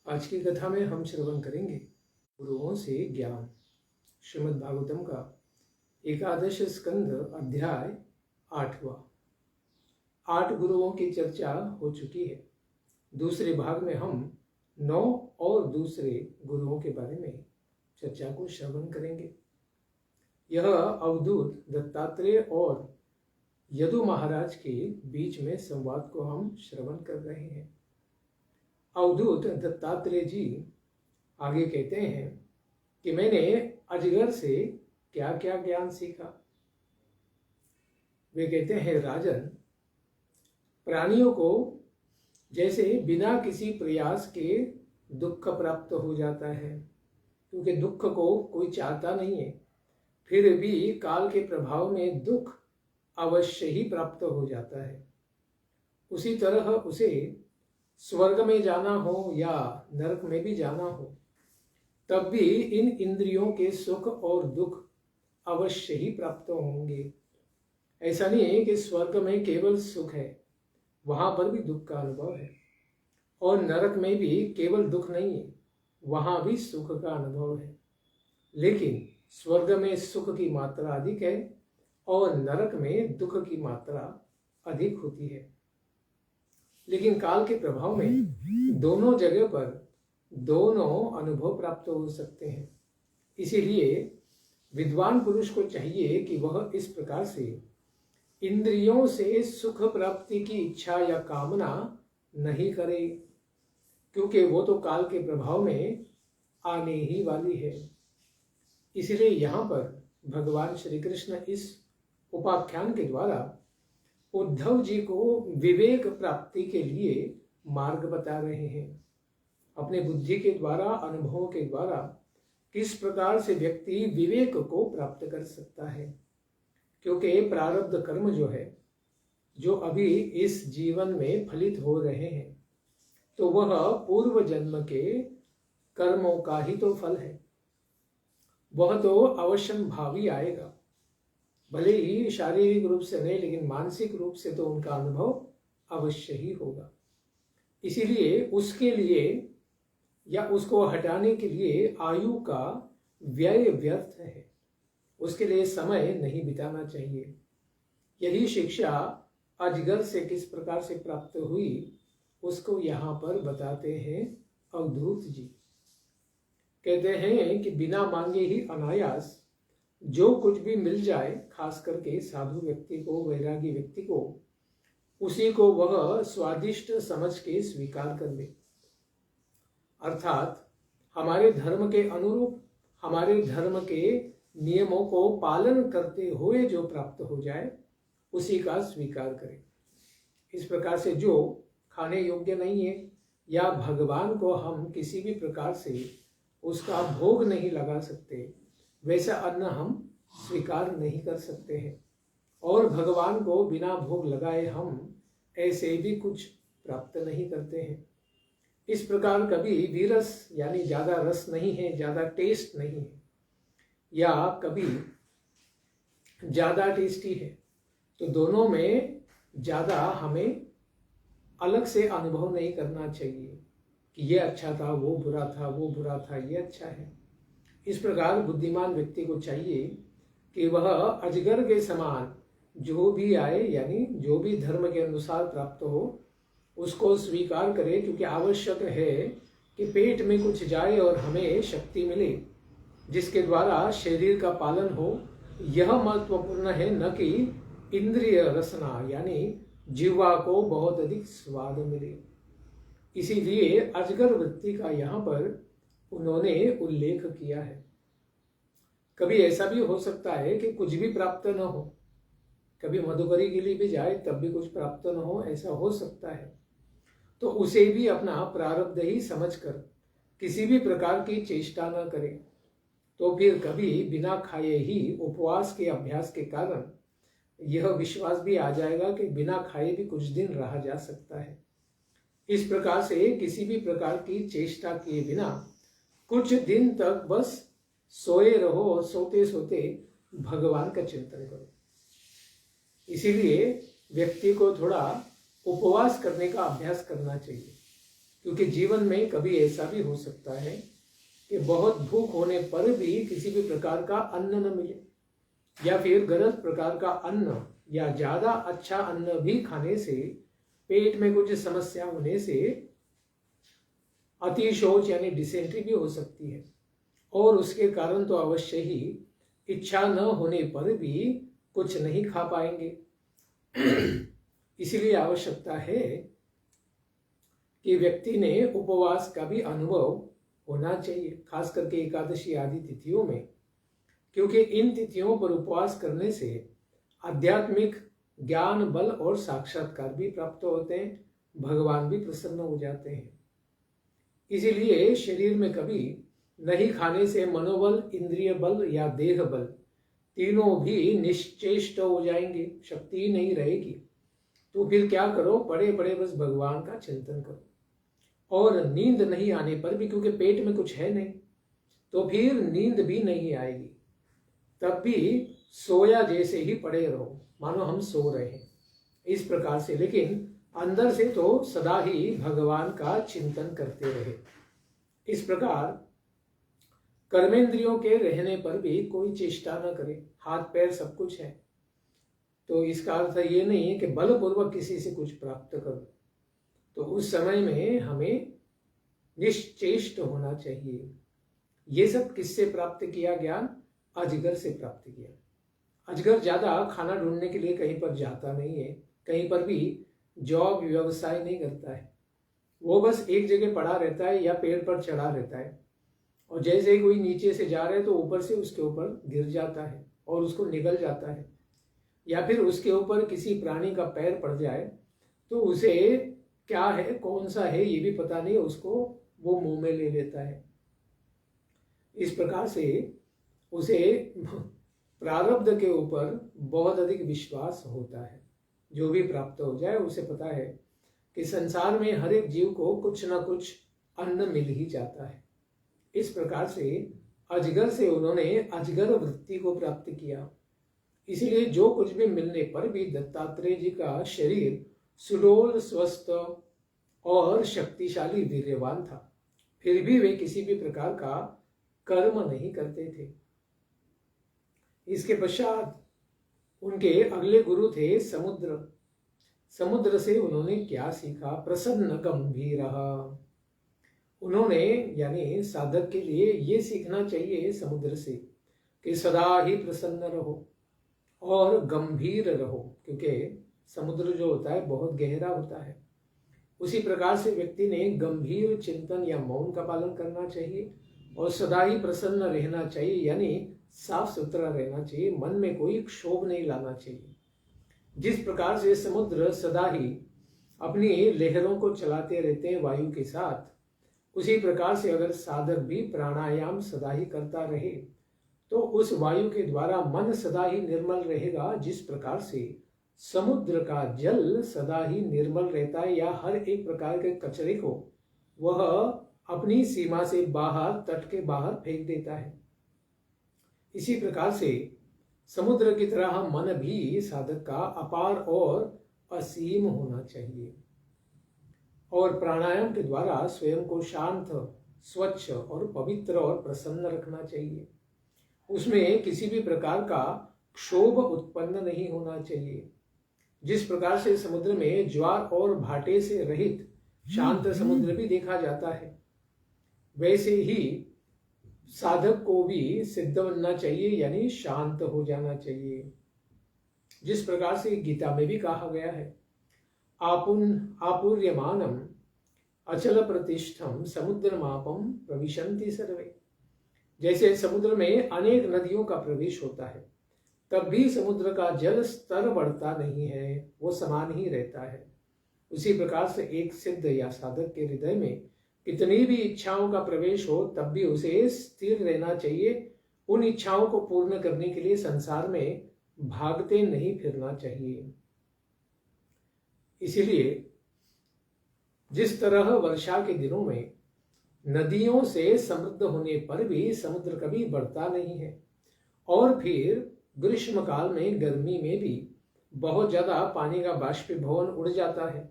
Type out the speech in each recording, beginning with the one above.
आज की कथा में हम श्रवण करेंगे गुरुओं से ज्ञान, श्रीमद् भागवतम का एकादश स्कंद अध्याय 8वां। 8 गुरुओं की चर्चा हो चुकी है। दूसरे भाग में हम 9 और दूसरे गुरुओं के बारे में चर्चा को श्रवण करेंगे। यह अवधूत दत्तात्रेय और यदु महाराज के बीच में संवाद को हम श्रवण कर रहे हैं। अवधूत दत्तात्रेय जी आगे कहते हैं कि मैंने अजगर से क्या क्या ज्ञान सीखा। वे कहते हैं, राजन, प्राणियों को जैसे बिना किसी प्रयास के दुख प्राप्त हो जाता है, क्योंकि दुख को कोई चाहता नहीं है, फिर भी काल के प्रभाव में दुख अवश्य ही प्राप्त हो जाता है। उसी तरह उसे स्वर्ग में जाना हो या नरक में भी जाना हो, तब भी इन इंद्रियों के सुख और दुख अवश्य ही प्राप्त होंगे। ऐसा नहीं है कि स्वर्ग में केवल सुख है, वहां पर भी दुख का अनुभव है, और नरक में भी केवल दुख नहीं है, वहां भी सुख का अनुभव है। लेकिन स्वर्ग में सुख की मात्रा अधिक है और नरक में दुख की मात्रा अधिक होती है। लेकिन काल के प्रभाव में दोनों जगह पर दोनों अनुभव प्राप्त हो सकते हैं। इसीलिए विद्वान पुरुष को चाहिए कि वह इस प्रकार से इंद्रियों से सुख प्राप्ति की इच्छा या कामना नहीं करे, क्योंकि वो तो काल के प्रभाव में आने ही वाली है। इसलिए यहाँ पर भगवान श्री कृष्ण इस उपाख्यान के द्वारा उद्धव जी को विवेक प्राप्ति के लिए मार्ग बता रहे हैं। अपने बुद्धि के द्वारा, अनुभवों के द्वारा किस प्रकार से व्यक्ति विवेक को प्राप्त कर सकता है, क्योंकि प्रारब्ध कर्म जो है, जो अभी इस जीवन में फलित हो रहे हैं, तो वह पूर्व जन्म के कर्मों का ही तो फल है। वह तो अवश्यम भावी आएगा, भले ही शारीरिक रूप से नहीं, लेकिन मानसिक रूप से तो उनका अनुभव अवश्य ही होगा। इसीलिए उसके लिए या उसको हटाने के लिए आयु का व्यय व्यर्थ है, उसके लिए समय नहीं बिताना चाहिए। यही शिक्षा अजगर से किस प्रकार से प्राप्त हुई, उसको यहाँ पर बताते हैं अवधूत जी। कहते हैं कि बिना मांगे ही अनायास जो कुछ भी मिल जाए, खास करके साधु व्यक्ति को, वैरागी व्यक्ति को, उसी को वह स्वादिष्ट समझ के स्वीकार कर ले। अर्थात हमारे धर्म के अनुरूप, हमारे धर्म के नियमों को पालन करते हुए जो प्राप्त हो जाए, उसी का स्वीकार करें। इस प्रकार से जो खाने योग्य नहीं है या भगवान को हम किसी भी प्रकार से उसका भोग नहीं लगा सकते, वैसा अन्न हम स्वीकार नहीं कर सकते हैं, और भगवान को बिना भोग लगाए हम ऐसे भी कुछ प्राप्त नहीं करते हैं। इस प्रकार कभी विरस यानी ज्यादा रस नहीं है, ज्यादा टेस्ट नहीं है, या कभी ज्यादा टेस्टी है, तो दोनों में ज्यादा हमें अलग से अनुभव नहीं करना चाहिए कि ये अच्छा था, वो बुरा था, वो बुरा था, ये अच्छा है। इस प्रकार बुद्धिमान व्यक्ति को चाहिए कि वह अजगर के समान जो भी आए, यानी जो भी धर्म के अनुसार प्राप्त हो, उसको स्वीकार करे, क्योंकि आवश्यक है कि पेट में कुछ जाए और हमें शक्ति मिले, जिसके द्वारा शरीर का पालन हो। यह महत्वपूर्ण है, न कि इंद्रिय रसना, यानी जीवा को बहुत अधिक स्वाद मिले। इसीलिए अजगर वृत्ति का यहाँ पर उन्होंने उल्लेख किया है। कभी ऐसा भी हो सकता है कि कुछ भी प्राप्त न हो, कभी मधुकरी के लिए भी जाए तब भी कुछ प्राप्त न हो, ऐसा हो सकता है। तो उसे भी अपना प्रारब्ध ही समझकर किसी भी प्रकार की चेष्टा न करे, तो फिर कभी बिना खाए ही उपवास के अभ्यास के कारण यह विश्वास भी आ जाएगा कि बिना खाए भी कुछ दिन रहा जा सकता है। इस प्रकार से किसी भी प्रकार की चेष्टा किए बिना कुछ दिन तक बस सोए रहो और सोते सोते भगवान का चिंतन करो। इसीलिए व्यक्ति को थोड़ा उपवास करने का अभ्यास करना चाहिए, क्योंकि जीवन में कभी ऐसा भी हो सकता है कि बहुत भूख होने पर भी किसी भी प्रकार का अन्न न मिले, या फिर गलत प्रकार का अन्न या ज्यादा अच्छा अन्न भी खाने से पेट में कुछ समस्या होने से अतिशौच यानी डिसेंट्री भी हो सकती है, और उसके कारण तो अवश्य ही इच्छा न होने पर भी कुछ नहीं खा पाएंगे। इसलिए आवश्यकता है कि व्यक्ति ने उपवास का भी अनुभव होना चाहिए, खास करके एकादशी आदि तिथियों में, क्योंकि इन तिथियों पर उपवास करने से आध्यात्मिक ज्ञान, बल और साक्षात्कार भी प्राप्त होते हैं, भगवान भी प्रसन्न हो जाते हैं। इसीलिए शरीर में कभी नहीं खाने से मनोबल, इंद्रिय बल या देह बल तीनों भी निश्चेष्ट हो जाएंगे, शक्ति नहीं रहेगी। तो फिर क्या करो, पड़े पड़े बस भगवान का चिंतन करो। और नींद नहीं आने पर भी, क्योंकि पेट में कुछ है नहीं, तो फिर नींद भी नहीं आएगी, तब भी सोया जैसे ही पड़े रहो, मानो हम सो रहे हैं, इस प्रकार से। लेकिन अंदर से तो सदा ही भगवान का चिंतन करते रहे। इस प्रकार कर्मेंद्रियों के रहने पर भी कोई चेष्टा न करे, हाथ पैर सब कुछ है, तो इसका अर्थ ये नहीं है कि बलपूर्वक किसी से कुछ प्राप्त करो। तो उस समय में हमें निश्चेष्ट होना चाहिए। ये सब किससे प्राप्त किया ज्ञान? अजगर से प्राप्त किया। अजगर ज्यादा खाना ढूंढने के लिए कहीं पर जाता नहीं है, कहीं पर भी जॉब व्यवसाय नहीं करता है, वो बस एक जगह पड़ा रहता है या पेड़ पर चढ़ा रहता है, और जैसे ही कोई नीचे से जा रहा है तो ऊपर से उसके ऊपर गिर जाता है और उसको निगल जाता है, या फिर उसके ऊपर किसी प्राणी का पैर पड़ जाए तो उसे क्या है, कौन सा है ये भी पता नहीं, उसको वो मुंह में ले लेता है। इस प्रकार से उसे प्रारब्ध के ऊपर बहुत अधिक विश्वास होता है। जो भी प्राप्त हो जाए उसे पता है कि संसार में हर एक जीव को कुछ ना कुछ अन्न मिल ही जाता है। इस प्रकार से अजगर से उन्होंने अजगर वृत्ति को प्राप्त किया। इसलिए जो कुछ भी मिलने पर भी दत्तात्रेय जी का शरीर सुडौल, स्वस्थ और शक्तिशाली, वीर्यवान था, फिर भी वे किसी भी प्रकार का कर्म नहीं करते थे। इसके पश्चात उनके अगले गुरु थे समुद्र। समुद्र से उन्होंने क्या सीखा? प्रसन्न गंभीर। उन्होंने यानी साधक के लिए ये सीखना चाहिए समुद्र से कि सदा ही प्रसन्न रहो और गंभीर रहो, क्योंकि समुद्र जो होता है बहुत गहरा होता है। उसी प्रकार से व्यक्ति ने गंभीर चिंतन या मौन का पालन करना चाहिए और सदा ही प्रसन्न रहना चाहिए, यानी साफ सुथरा रहना चाहिए, मन में कोई क्षोभ नहीं लाना चाहिए। जिस प्रकार से समुद्र सदा ही अपनी लहरों को चलाते रहते हैं वायु के साथ, उसी प्रकार से अगर साधक भी प्राणायाम सदा ही करता रहे तो उस वायु के द्वारा मन सदा ही निर्मल रहेगा। जिस प्रकार से समुद्र का जल सदा ही निर्मल रहता है या हर एक प्रकार के कचरे को वह अपनी सीमा से बाहर, तट के बाहर फेंक देता है, इसी प्रकार से समुद्र की तरह मन भी साधक का अपार और असीम होना चाहिए। और प्राणायाम के द्वारा स्वयं को शांत, स्वच्छ और पवित्र और प्रसन्न रखना चाहिए। उसमें किसी भी प्रकार का क्षोभ उत्पन्न नहीं होना चाहिए। जिस प्रकार से समुद्र में ज्वार और भाटे से रहित शांत समुद्र भी देखा जाता है, वैसे ही साधक को भी सिद्ध बनना चाहिए, यानी शांत हो जाना चाहिए। जिस प्रकार से गीता में भी कहा गया है, आपूर्यमानम अचल प्रतिष्ठम समुद्रमापम प्रविशन्ति सर्वे। जैसे समुद्र में अनेक नदियों का प्रवेश होता है, तब भी समुद्र का जल स्तर बढ़ता नहीं है, वो समान ही रहता है। उसी प्रकार से एक सिद्ध या साधक के हृदय में कितनी भी इच्छाओं का प्रवेश हो, तब भी उसे स्थिर रहना चाहिए। उन इच्छाओं को पूर्ण करने के लिए संसार में भागते नहीं फिरना चाहिए। इसीलिए जिस तरह वर्षा के दिनों में नदियों से समृद्ध होने पर भी समुद्र कभी बढ़ता नहीं है, और फिर ग्रीष्म काल में, गर्मी में भी बहुत ज्यादा पानी का बाष्पीभवन उड़ जाता है,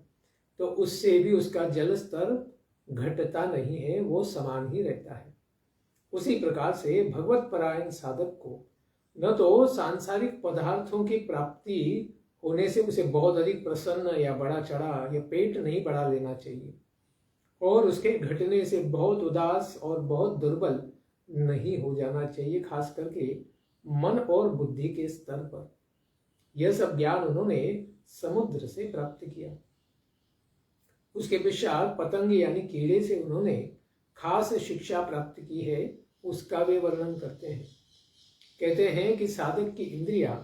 तो उससे भी उसका जल स्तर घटता नहीं है, वो समान ही रहता है। उसी प्रकार से भगवत परायण साधक को न तो सांसारिक पदार्थों की प्राप्ति होने से उसे बहुत अधिक प्रसन्न या बड़ा चढ़ा या पेट नहीं बढ़ा लेना चाहिए, और उसके घटने से बहुत उदास और बहुत दुर्बल नहीं हो जाना चाहिए, खास करके मन और बुद्धि के स्तर पर। यह सब ज्ञान उन्होंने समुद्र से प्राप्त किया। उसके पश्चात पतंग यानी कीड़े से उन्होंने खास शिक्षा प्राप्त की है, उसका वे वर्णन करते हैं। कहते हैं कि साधक की इंद्रियां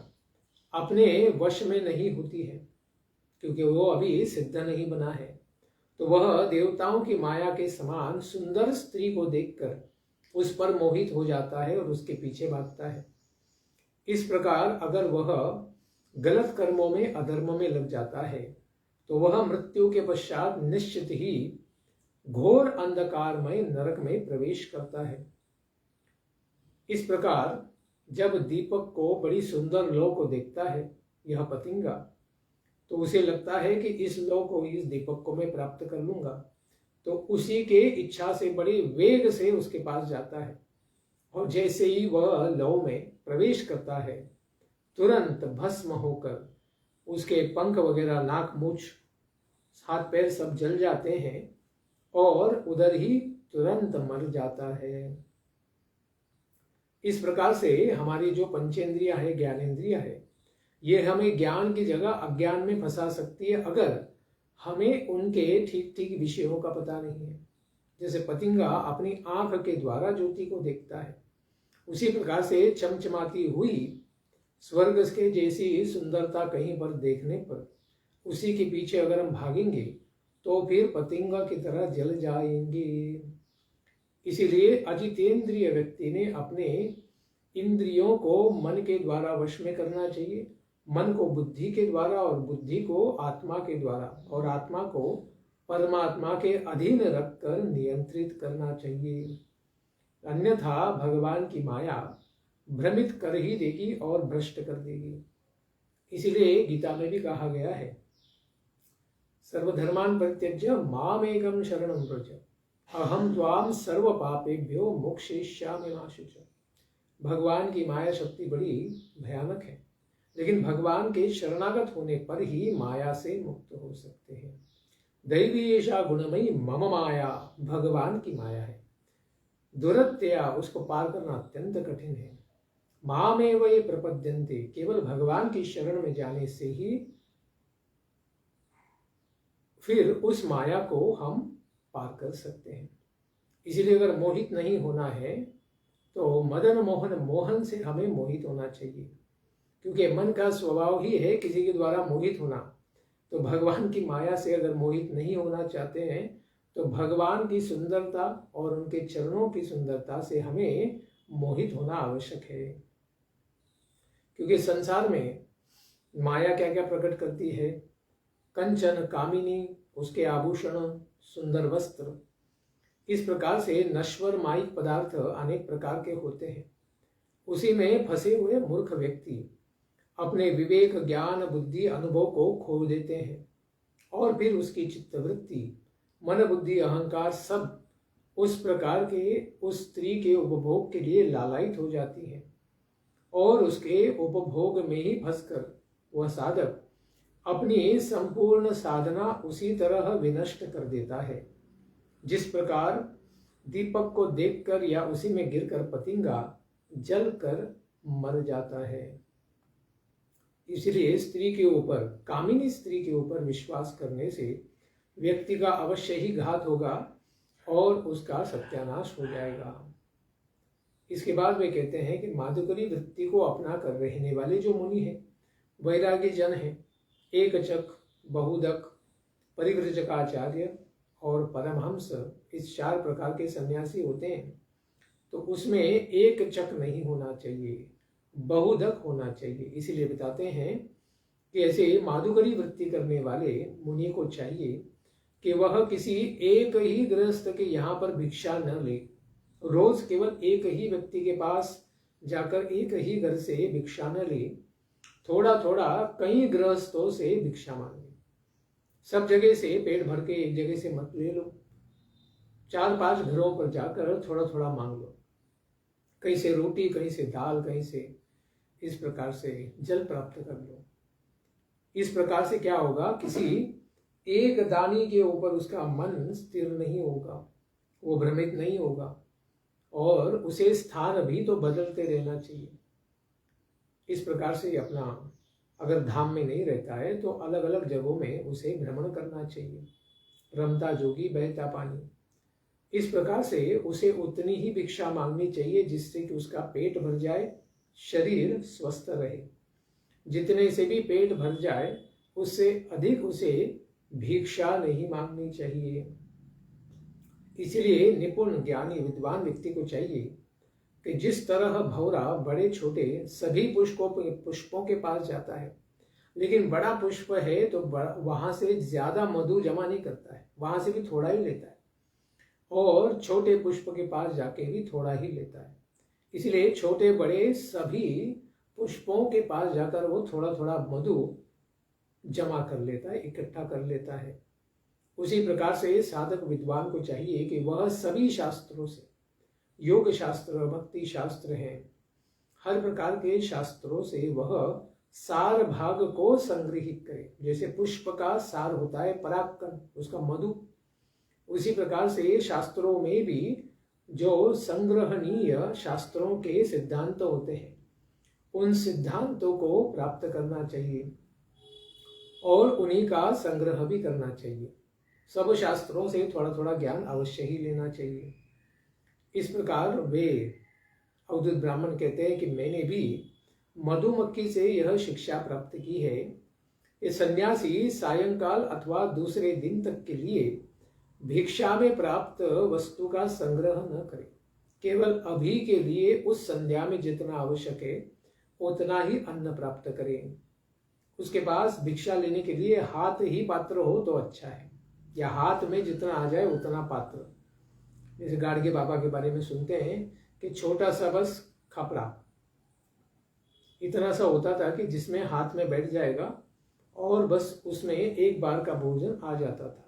अपने वश में नहीं होती है, क्योंकि वो अभी सिद्ध नहीं बना है, तो वह देवताओं की माया के समान सुंदर स्त्री को देखकर उस पर मोहित हो जाता है और उसके पीछे भागता है। इस प्रकार अगर वह गलत कर्मों में, अधर्म में लग जाता है, तो वह मृत्यु के पश्चात निश्चित ही घोर अंधकारमय नरक में प्रवेश करता है। इस प्रकार जब दीपक को बड़ी सुंदर लौ को देखता है यह पतिंगा, तो उसे लगता है कि इस लौ को, इस दीपक को मैं प्राप्त कर लूंगा, तो उसी के इच्छा से बड़ी वेग से उसके पास जाता है, और जैसे ही वह लौ में प्रवेश करता है, तुरंत भस्म होकर उसके पंख वगैरह, नाक, मूछ, हाथ पैर सब जल जाते हैं और उधर ही तुरंत मर जाता है। इस प्रकार से हमारी जो पंचेंद्रियां है, ज्ञानेंद्रिया है, ये हमें ज्ञान की जगह अज्ञान में फंसा सकती है अगर हमें उनके ठीक ठीक विषयों का पता नहीं है। जैसे पतिंगा अपनी आंख के द्वारा ज्योति को देखता है, उसी प्रकार से चमचमाती हुई स्वर्ग के जैसी सुंदरता कहीं पर देखने पर उसी के पीछे अगर हम भागेंगे तो फिर पतिंगा की तरह जल जाएंगे। इसीलिए अजितेंद्रिय व्यक्ति ने अपने इंद्रियों को मन के द्वारा वश में करना चाहिए, मन को बुद्धि के द्वारा और बुद्धि को आत्मा के द्वारा और आत्मा को परमात्मा के अधीन रखकर नियंत्रित करना चाहिए। अन्यथा भगवान की माया भ्रमित कर ही देगी और भ्रष्ट कर देगी। इसीलिए गीता में भी कहा गया है, सर्वधर्मान परित्यज्य मामेकं शरणं व्रज अहम त्वाम सर्व पापेभ्यो मोक्षयिष्यामि मा शुचः। भगवान की माया शक्ति बड़ी भयानक है, लेकिन भगवान के शरणागत होने पर ही माया से मुक्त हो सकते हैं। दैवी एषा गुणमयी मम माया, भगवान की माया है, दुरत्या उसको पार करना अत्यंत कठिन है। मामेव ये प्रपद्यन्ते, केवल भगवान की शरण में जाने से ही फिर उस माया को हम पार कर सकते हैं। इसीलिए अगर मोहित नहीं होना है तो मदन मोहन मोहन से हमें मोहित होना चाहिए, क्योंकि मन का स्वभाव ही है किसी के द्वारा मोहित होना। तो भगवान की माया से अगर मोहित नहीं होना चाहते हैं तो भगवान की सुंदरता और उनके चरणों की सुंदरता से हमें मोहित होना आवश्यक है। क्योंकि संसार में माया क्या क्या प्रकट करती है, कंचन कामिनी, उसके आभूषण, सुंदर वस्त्र, इस प्रकार से नश्वर माइक पदार्थ अनेक प्रकार के होते हैं। उसी में फंसे हुए मूर्ख व्यक्ति अपने विवेक, ज्ञान, बुद्धि, अनुभव को खो देते हैं और फिर उसकी चित्तवृत्ति, मन, बुद्धि, अहंकार सब उस प्रकार के उस स्त्री के उपभोग के लिए लालायित हो जाती है और उसके उपभोग में ही फंसकर वह साधक अपनी संपूर्ण साधना उसी तरह विनष्ट कर देता है जिस प्रकार दीपक को देखकर या उसी में गिरकर पतिंगा जलकर मर जाता है। इसलिए स्त्री के ऊपर, कामिनी स्त्री के ऊपर विश्वास करने से व्यक्ति का अवश्य ही घात होगा और उसका सत्यानाश हो जाएगा। इसके बाद वे कहते हैं कि माधुकरी वृत्ति को अपना कर रहने वाले जो मुनि हैं, वैरागी जन हैं, एकचक, बहुदक, परिव्रजकाचार्य और परमहंस, इस 4 प्रकार के सन्यासी होते हैं। तो उसमें एक चक नहीं होना चाहिए, बहुदक होना चाहिए। इसीलिए बताते हैं कि ऐसे माधुकरी वृत्ति करने वाले मुनि को चाहिए कि वह किसी एक ही गृहस्थ के यहाँ पर भिक्षा न ले, रोज केवल एक ही व्यक्ति के पास जाकर एक ही घर से भिक्षा न ले, थोड़ा थोड़ा कई गृहस्थों से भिक्षा मांगे। सब जगह से पेट भर के एक जगह से मत ले लो। 4-5 घरों पर जाकर थोड़ा थोड़ा मांग लो, कहीं से रोटी, कहीं से दाल, कहीं से इस प्रकार से जल प्राप्त कर लो। इस प्रकार से क्या होगा, किसी एक दानी के ऊपर उसका मन स्थिर नहीं होगा, वो भ्रमित नहीं होगा, और उसे स्थान भी तो बदलते रहना चाहिए। इस प्रकार से अपना, अगर धाम में नहीं रहता है तो अलग अलग जगहों में उसे भ्रमण करना चाहिए। रमता जोगी बहता पानी, इस प्रकार से उसे उतनी ही भिक्षा मांगनी चाहिए जिससे कि उसका पेट भर जाए, शरीर स्वस्थ रहे। जितने से भी पेट भर जाए उससे अधिक उसे भिक्षा नहीं मांगनी चाहिए। इसलिए निपुण ज्ञानी विद्वान व्यक्ति को चाहिए कि जिस तरह भौरा बड़े छोटे सभी पुष्पों के पास जाता है, लेकिन बड़ा पुष्प है तो वहां से ज्यादा मधु जमा नहीं करता है, वहां से भी थोड़ा ही लेता है, और छोटे पुष्प के पास जाके भी थोड़ा ही लेता है। इसलिए छोटे बड़े सभी पुष्पों के पास जाकर वो थोड़ा थोड़ा मधु जमा कर लेता है, इकट्ठा कर लेता है। उसी प्रकार से साधक विद्वान को चाहिए कि वह सभी शास्त्रों से, योग शास्त्र, भक्ति शास्त्र हैं, हर प्रकार के शास्त्रों से वह सार भाग को संग्रहित करे। जैसे पुष्प का सार होता है परागकण, उसका मधु, उसी प्रकार से शास्त्रों में भी जो संग्रहणीय शास्त्रों के सिद्धांत होते हैं, उन सिद्धांतों को प्राप्त करना चाहिए और उन्हीं का संग्रह भी करना चाहिए। सब शास्त्रों से थोड़ा थोड़ा ज्ञान अवश्य ही लेना चाहिए। इस प्रकार वे अवधूत ब्राह्मण कहते हैं कि मैंने भी मधुमक्खी से यह शिक्षा प्राप्त की है कि सन्यासी सायंकाल अथवा दूसरे दिन तक के लिए भिक्षा में प्राप्त वस्तु का संग्रह न करे, केवल अभी के लिए उस संध्या में जितना आवश्यक है उतना ही अन्न प्राप्त करें। उसके पास भिक्षा लेने के लिए हाथ ही पात्र हो तो अच्छा है, या हाथ में जितना आ जाए उतना पात्र। जैसे गाड़गे बाबा के बारे में सुनते हैं कि छोटा सा बस खपरा इतना सा होता था कि जिसमें हाथ में बैठ जाएगा और बस उसमें एक बार का भोजन आ जाता था।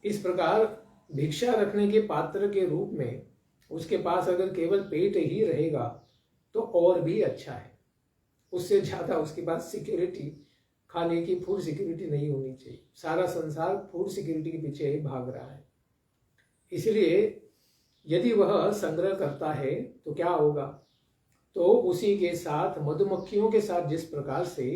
इस प्रकार भिक्षा रखने के पात्र के रूप में उसके पास अगर केवल पेट ही रहेगा तो और भी अच्छा है, उससे ज्यादा उसके पास सिक्योरिटी, खाने की फूड सिक्योरिटी नहीं होनी चाहिए। सारा संसार फूड सिक्योरिटी के पीछे भाग रहा है। इसलिए यदि वह संग्रह करता है तो क्या होगा, तो उसी के साथ मधुमक्खियों के साथ जिस प्रकार से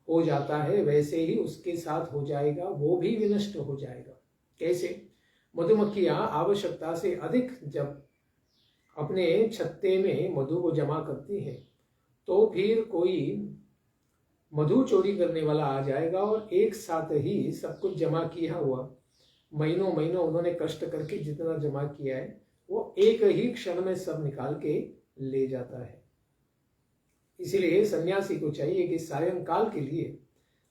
हो जाता है वैसे ही उसके साथ हो जाएगा, वो भी विनष्ट हो जाएगा। कैसे? मधुमक्खियां आवश्यकता से अधिक जब अपने छत्ते में मधु को जमा करती हैं तो फिर कोई मधु चोरी करने वाला आ जाएगा और एक साथ ही सब कुछ जमा किया हुआ, महीनों महीनों उन्होंने कष्ट करके जितना जमा किया है वो एक ही क्षण में सब निकाल के ले जाता है। इसलिए सन्यासी को चाहिए कि सायंकाल के लिए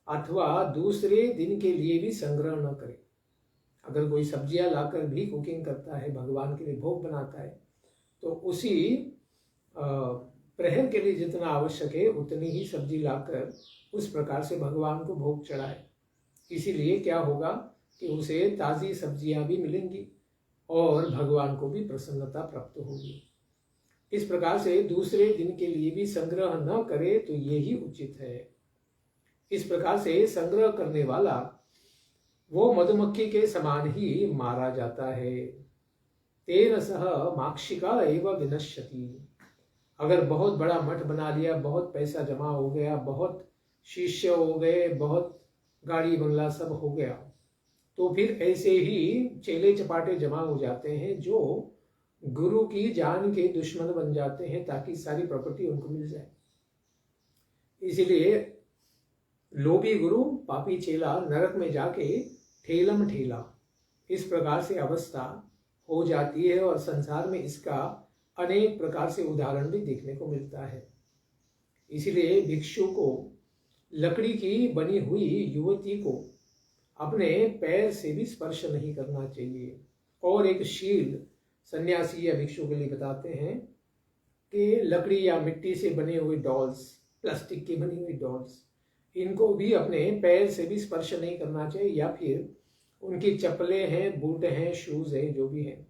अथवा दूसरे दिन के लिए भी संग्रह न करे। अगर कोई सब्जियां लाकर भी कुकिंग करता है, भगवान के लिए भोग बनाता है, तो उसी प्रहर के लिए जितना आवश्यक है उतनी ही सब्जी लाकर उस प्रकार से भगवान को भोग चढ़ाए। इसीलिए क्या होगा कि उसे ताज़ी सब्जियां भी मिलेंगी और भगवान को भी प्रसन्नता प्राप्त होगी। इस प्रकार से दूसरे दिन के लिए भी संग्रह न करे तो यही उचित है। इस प्रकार से संग्रह करने वाला वो मधुमक्खी के समान ही मारा जाता है। तेन सह माक्षिका एवं विनश्यति। अगर बहुत बड़ा मठ बना लिया, बहुत पैसा जमा हो गया, बहुत शिष्य हो गए, बहुत गाड़ी बंगला सब हो गया, तो फिर ऐसे ही चेले चपाटे जमा हो जाते हैं जो गुरु की जान के दुश्मन बन जाते हैं ताकि सारी प्रॉपर्टी उनको मिल जाए। इसीलिए लोभी गुरु पापी चेला नरक में जाके ठेलम ठेला, इस प्रकार से अवस्था हो जाती है और संसार में इसका अनेक प्रकार से उदाहरण भी देखने को मिलता है। इसीलिए भिक्षु को लकड़ी की बनी हुई युवती को अपने पैर से भी स्पर्श नहीं करना चाहिए। और एक शील सन्यासी या भिक्षु के लिए बताते हैं कि लकड़ी या मिट्टी से बने हुए डॉल्स, प्लास्टिक की बनी हुई डॉल्स, इनको भी अपने पैर से भी स्पर्श नहीं करना चाहिए, या फिर उनकी चप्पलें हैं, बूट हैं, शूज हैं, जो भी हैं,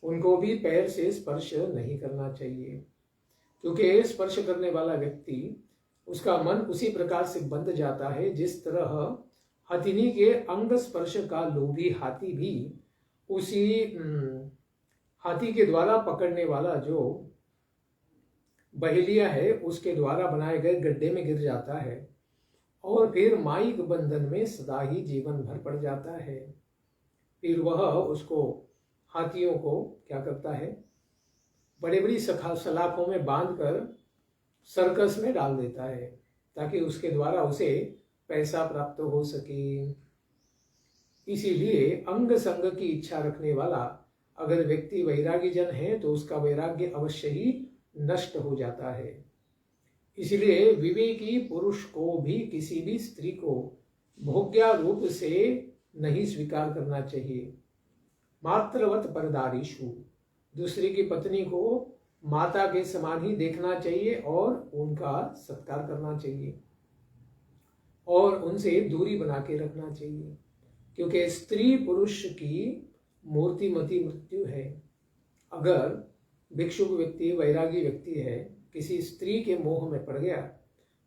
उनको भी पैर से स्पर्श नहीं करना चाहिए, क्योंकि स्पर्श करने वाला व्यक्ति, उसका मन उसी प्रकार से बंध जाता है जिस तरह हथिनी के अंग स्पर्श का लोभी हाथी भी उसी हाथी के द्वारा पकड़ने वाला जो बहेलिया है उसके द्वारा बनाए गए गड्ढे में गिर जाता है और फिर माइक बंधन में सदा ही जीवन भर पड़ जाता है। फिर वह उसको, हाथियों को क्या करता है, बड़ी बड़ी सलाखों में बांधकर सर्कस में डाल देता है ताकि उसके द्वारा उसे पैसा प्राप्त हो सके। इसीलिए अंग संग की इच्छा रखने वाला अगर व्यक्ति वैरागी जन है तो उसका वैराग्य अवश्य ही नष्ट हो जाता है। इसलिए विवेकी पुरुष को भी किसी भी स्त्री को भोग्या रूप से नहीं स्वीकार करना चाहिए। मातृवत परदारीषु, दूसरे की पत्नी को माता के समान ही देखना चाहिए और उनका सत्कार करना चाहिए और उनसे दूरी बना के रखना चाहिए, क्योंकि स्त्री पुरुष की मूर्तिमती मृत्यु है। अगर भिक्षुक व्यक्ति, वैरागी व्यक्ति है, किसी स्त्री के मोह में पड़ गया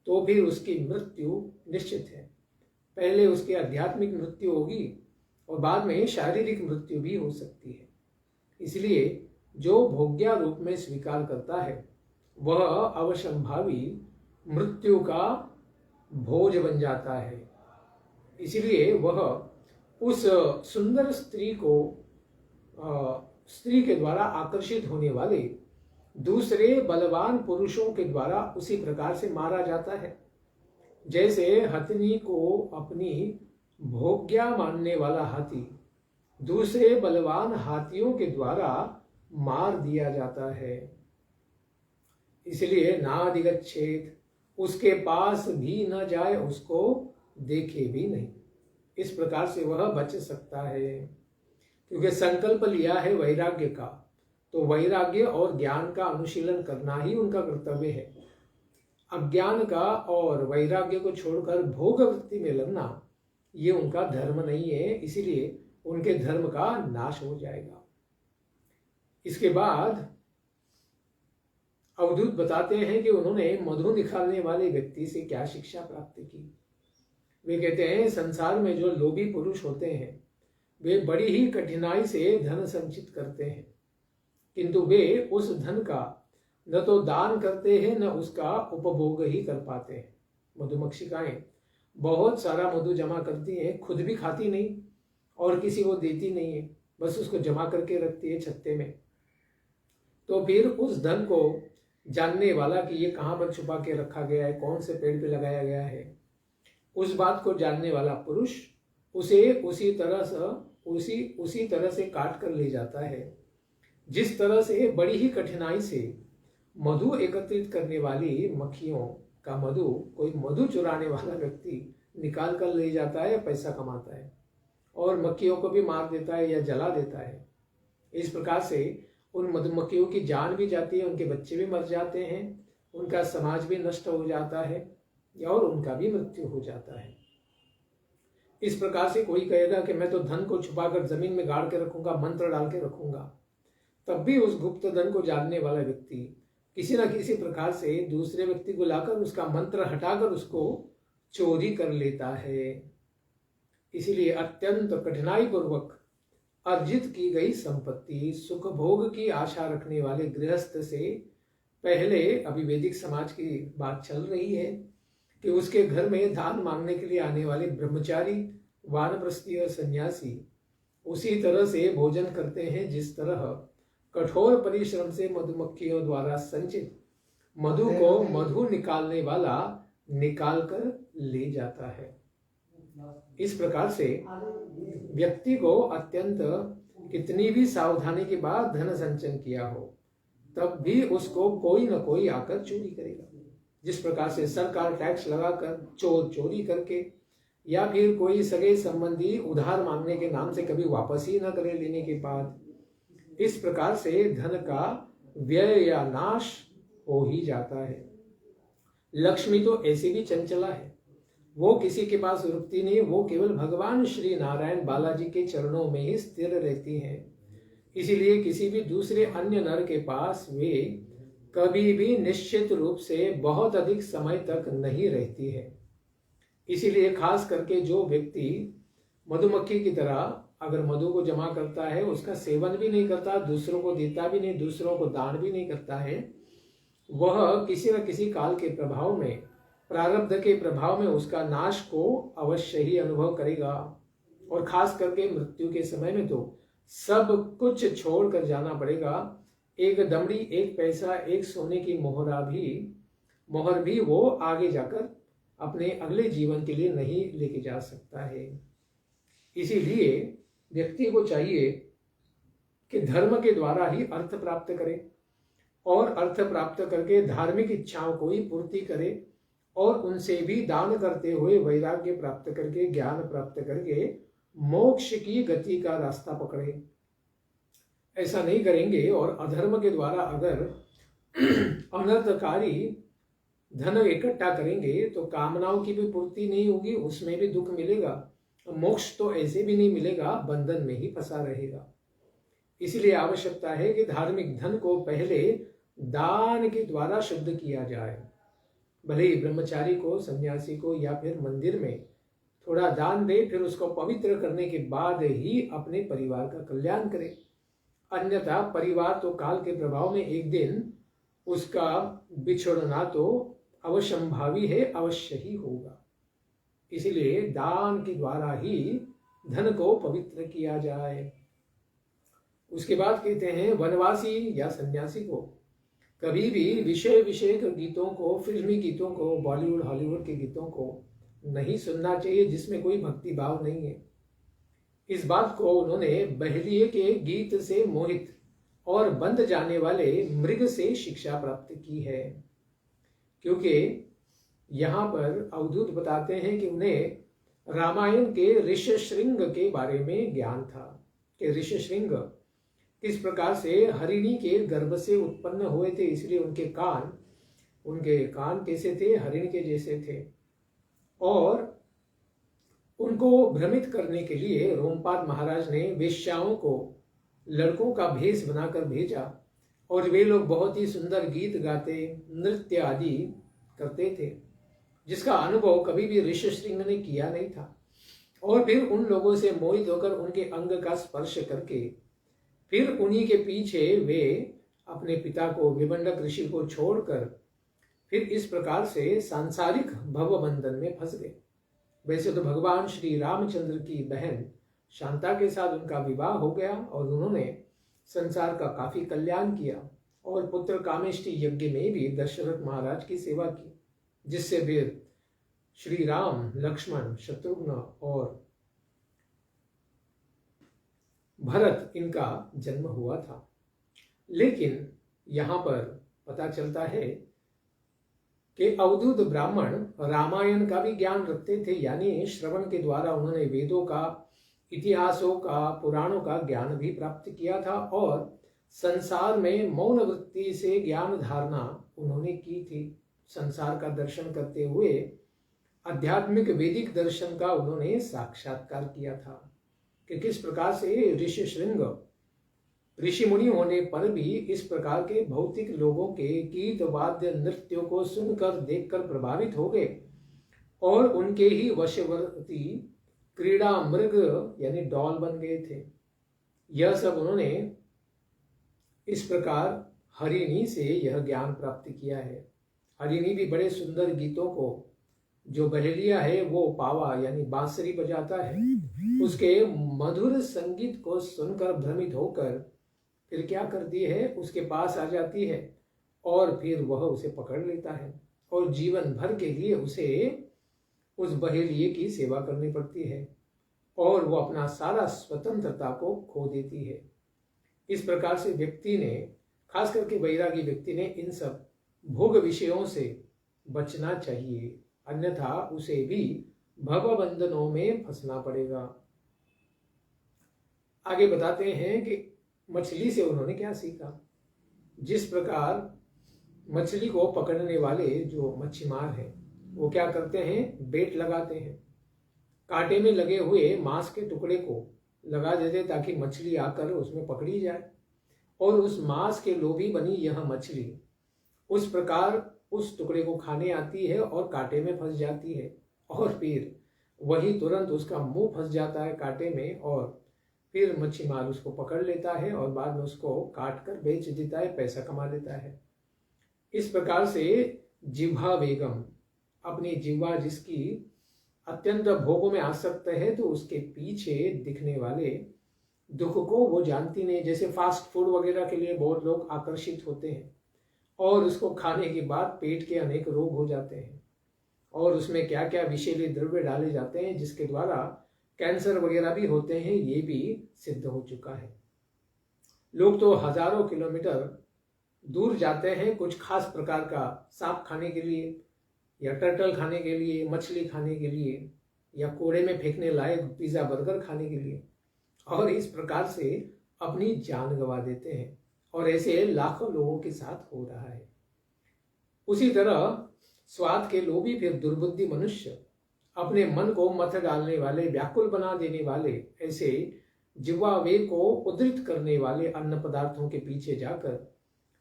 तो फिर उसकी मृत्यु निश्चित है। पहले उसकी आध्यात्मिक मृत्यु होगी और बाद में शारीरिक मृत्यु भी हो सकती है। इसलिए जो भोग्या रूप में स्वीकार करता है वह अवश्यंभावी मृत्यु का भोज बन जाता है। इसलिए वह उस सुंदर स्त्री के द्वारा आकर्षित होने वाले दूसरे बलवान पुरुषों के द्वारा उसी प्रकार से मारा जाता है जैसे हथिनी को अपनी भोग्या मानने वाला हाथी दूसरे बलवान हाथियों के द्वारा मार दिया जाता है। इसलिए नाधिगच्छेत, उसके पास भी न जाए, उसको देखे भी नहीं। इस प्रकार से वह बच सकता है, क्योंकि संकल्प लिया है वैराग्य का, तो वैराग्य और ज्ञान का अनुशीलन करना ही उनका कर्तव्य है। अज्ञान का और वैराग्य को छोड़कर भोग वृत्ति में लगना ये उनका धर्म नहीं है, इसीलिए उनके धर्म का नाश हो जाएगा। इसके बाद अवधूत बताते हैं कि उन्होंने मधु निकालने वाले व्यक्ति से क्या शिक्षा प्राप्त की। वे कहते हैं, संसार में जो लोभी पुरुष होते हैं वे बड़ी ही कठिनाई से धन संचित करते हैं, किंतु वे उस धन का न तो दान करते हैं न उसका उपभोग ही कर पाते हैं। मधुमक्षिकाएं बहुत सारा मधु जमा करती हैं, खुद भी खाती नहीं और किसी को देती नहीं है, बस उसको जमा करके रखती है छत्ते में। तो फिर उस धन को जानने वाला कि ये कहाँ पर छुपा के रखा गया है, कौन से पेड़ पे लगाया गया है, उस बात को जानने वाला पुरुष उसे उसी तरह से काट कर ले जाता है जिस तरह से बड़ी ही कठिनाई से मधु एकत्रित करने वाली मक्खियों का मधु कोई मधु चुराने वाला व्यक्ति निकाल कर ले जाता है, पैसा कमाता है और मक्खियों को भी मार देता है या जला देता है। इस प्रकार से उन मधुमक्खियों की जान भी जाती है, उनके बच्चे भी मर जाते हैं, उनका समाज भी नष्ट हो जाता है और उनका भी मृत्यु हो जाता है। इस प्रकार से कोई कहेगा कि मैं तो धन को छुपाकर जमीन में गाड़ के रखूंगा, मंत्र डाल के रखूंगा, तब भी उस गुप्त धन को जानने वाला व्यक्ति किसी न किसी प्रकार से दूसरे व्यक्ति को लाकर उसका मंत्र हटाकर उसको चोरी कर लेता है। इसीलिए अत्यंत कठिनाई पूर्वक अर्जित की गई संपत्ति, सुख भोग की आशा रखने वाले गृहस्थ से पहले, अभी वैदिक समाज की बात चल रही है कि उसके घर में दान मांगने के लिए आने वाले ब्रह्मचारी, वानप्रस्थी और सन्यासी उसी तरह से भोजन करते हैं जिस तरह कठोर परिश्रम से मधुमक्खियों द्वारा संचित मधु को मधु निकालने वाला निकाल कर ले जाता है। इस प्रकार से व्यक्ति को अत्यंत कितनी भी सावधानी के बाद धन संचयन किया हो तब भी उसको कोई न कोई आकर चोरी करेगा। जिस प्रकार से सरकार टैक्स लगाकर चोर चोरी करके या फिर कोई सगे संबंधी उधार मांगने के नाम से कभी वापस ही न करे लेने के बाद, इस प्रकार से धन का व्यय या नाश हो ही जाता है। लक्ष्मी तो ऐसी भी चंचला है, वो किसी के पास रुकती नहीं, वो केवल भगवान श्री नारायण बालाजी के चरणों में ही स्थिर रहती हैं। इसीलिए किसी भी दूसरे अन्य नर के पास वे कभी भी निश्चित रूप से बहुत अधिक समय तक नहीं रहती है। इसीलिए खास करके जो व्यक्ति मधुमक्खी की तरह अगर मधु को जमा करता है, उसका सेवन भी नहीं करता, दूसरों को देता भी नहीं, दूसरों को दान भी नहीं करता है, वह किसी न किसी काल के प्रभाव में, प्रारब्ध के प्रभाव में उसका नाश को अवश्य ही अनुभव करेगा। और खास करके मृत्यु के समय में तो सब कुछ छोड़कर जाना पड़ेगा। एक दमड़ी, एक पैसा, एक सोने की मोहर भी वो आगे जाकर अपने अगले जीवन के लिए नहीं लेके जा सकता है। इसीलिए व्यक्ति को चाहिए कि धर्म के द्वारा ही अर्थ प्राप्त करे और अर्थ प्राप्त करके धार्मिक इच्छाओं को ही पूर्ति करे और उनसे भी दान करते हुए वैराग्य प्राप्त करके, ज्ञान प्राप्त करके मोक्ष की गति का रास्ता पकड़े। ऐसा नहीं करेंगे और अधर्म के द्वारा अगर अनर्थकारी धन इकट्ठा करेंगे तो कामनाओं की भी पूर्ति नहीं होगी, उसमें भी दुख मिलेगा, मोक्ष तो ऐसे भी नहीं मिलेगा, बंधन में ही फंसा रहेगा। इसलिए आवश्यकता है कि धार्मिक धन को पहले दान के द्वारा शुद्ध किया जाए। भले ही ब्रह्मचारी को, सन्यासी को या फिर मंदिर में थोड़ा दान दे, फिर उसको पवित्र करने के बाद ही अपने परिवार का कल्याण करे। अन्यथा परिवार तो काल के प्रभाव में एक दिन उसका बिछड़ना तो अवश्यंभावी है, अवश्य ही होगा। इसलिए दान के द्वारा ही धन को पवित्र किया जाए। उसके बाद कहते हैं वनवासी या सन्यासी को कभी भी विषय गीतों को, फिल्मी गीतों को, बॉलीवुड हॉलीवुड के गीतों को नहीं सुनना चाहिए जिसमें कोई भक्ति भाव नहीं है। इस बात को उन्होंने बहलिये के गीत से मोहित और बंध जाने वाले मृग से शिक्षा प्राप्त की है। क्योंकि यहाँ पर अवधूत बताते हैं कि उन्हें रामायण के ऋषशृंग के बारे में ज्ञान था कि ऋषशृंग किस प्रकार से हरिणी के गर्भ से उत्पन्न हुए थे, इसलिए उनके कान कैसे थे, हरिणी के जैसे थे। और उनको भ्रमित करने के लिए रोमपाद महाराज ने वेश्याओं को लड़कों का भेष बनाकर भेजा और वे लोग बहुत ही सुंदर गीत गाते, नृत्य आदि करते थे, जिसका अनुभव कभी भी ऋषशृंग ने किया नहीं था। और फिर उन लोगों से मोहित होकर उनके अंग का स्पर्श करके फिर उन्हीं के पीछे वे अपने पिता को, विबंडक ऋषि को छोड़कर फिर इस प्रकार से सांसारिक भवबंधन में फंस गए। वैसे तो भगवान श्री रामचंद्र की बहन शांता के साथ उनका विवाह हो गया और उन्होंने संसार का काफी कल्याण किया और पुत्र कामेष्टि यज्ञ में भी दशरथ महाराज की सेवा की, जिससे वे श्री राम, लक्ष्मण, शत्रुघ्न और भरत इनका जन्म हुआ था। लेकिन यहाँ पर पता चलता है कि अवधूत ब्राह्मण रामायण का भी ज्ञान रखते थे, यानी श्रवण के द्वारा उन्होंने वेदों का, इतिहासों का, पुराणों का ज्ञान भी प्राप्त किया था और संसार में मौन वृत्ति से ज्ञान धारणा उन्होंने की थी। संसार का दर्शन करते हुए आध्यात्मिक वैदिक दर्शन का उन्होंने साक्षात्कार किया था कि किस प्रकार से ऋषशृंग ऋषि मुनि होने पर भी इस प्रकार के भौतिक लोगों के गीत, वाद्य, नृत्यों को सुनकर देखकर प्रभावित हो गए और उनके ही वशवर्ती क्रीड़ा मृग यानी डॉल बन गए थे। यह सब उन्होंने इस प्रकार हरिणी से यह ज्ञान प्राप्त किया है। हरिणी भी बड़े सुंदर गीतों को, जो बहेलिया है वो पावा यानी बांसुरी बजाता है, उसके मधुर संगीत को सुनकर भ्रमित होकर फिर क्या करती है, उसके पास आ जाती है और फिर वह उसे पकड़ लेता है और जीवन भर के लिए उसे उस बहेलिये की सेवा करनी पड़ती है और वो अपना सारा स्वतंत्रता को खो देती है। इस प्रकार से व्यक्ति ने, खास करके वैरागी व्यक्ति ने, इन सब भोग विषयों से बचना चाहिए, अन्यथा उसे भी भवबंधनों में फंसना पड़ेगा। आगे बताते हैं कि मछली से उन्होंने क्या सीखा। जिस प्रकार मछली को पकड़ने वाले जो मच्छीमार हैं वो क्या करते हैं, बेट लगाते हैं, कांटे में लगे हुए मांस के टुकड़े को लगा देते ताकि मछली आकर उसमें पकड़ी जाए, और उस मांस के लोभी बनी यह मछली उस प्रकार उस टुकड़े को खाने आती है और कांटे में फंस जाती है, और फिर वही तुरंत उसका मुंह फंस जाता है कांटे में, और फिर मच्छी मार उसको पकड़ लेता है और बाद में उसको काट कर बेच देता है, पैसा कमा लेता है। इस प्रकार से जिह्वा वेगम, अपनी जिह्वा जिसकी अत्यंत भोगों में आसक्त है, तो उसके पीछे दिखने वाले दुख को वो जानती नहीं। जैसे फास्ट फूड वगैरह के लिए बहुत लोग आकर्षित होते हैं और उसको खाने के बाद पेट के अनेक रोग हो जाते हैं, और उसमें क्या क्या विषैले द्रव्य डाले जाते हैं जिसके द्वारा कैंसर वगैरह भी होते हैं, ये भी सिद्ध हो चुका है। लोग तो हजारों किलोमीटर दूर जाते हैं कुछ खास प्रकार का सांप खाने के लिए, या टर्टल खाने के लिए, मछली खाने के लिए, या कूड़े में फेंकने लायक पिज्जा बर्गर खाने के लिए, और इस प्रकार से अपनी जान गंवा देते हैं, और ऐसे लाखों लोगों के साथ हो रहा है। उसी तरह स्वाद के लोभी फिर दुर्बुद्धि मनुष्य, अपने मन को मथ डालने वाले, व्याकुल बना देने वाले, ऐसे जिह्वा वेग को उद्धृत करने वाले अन्न पदार्थों के पीछे जाकर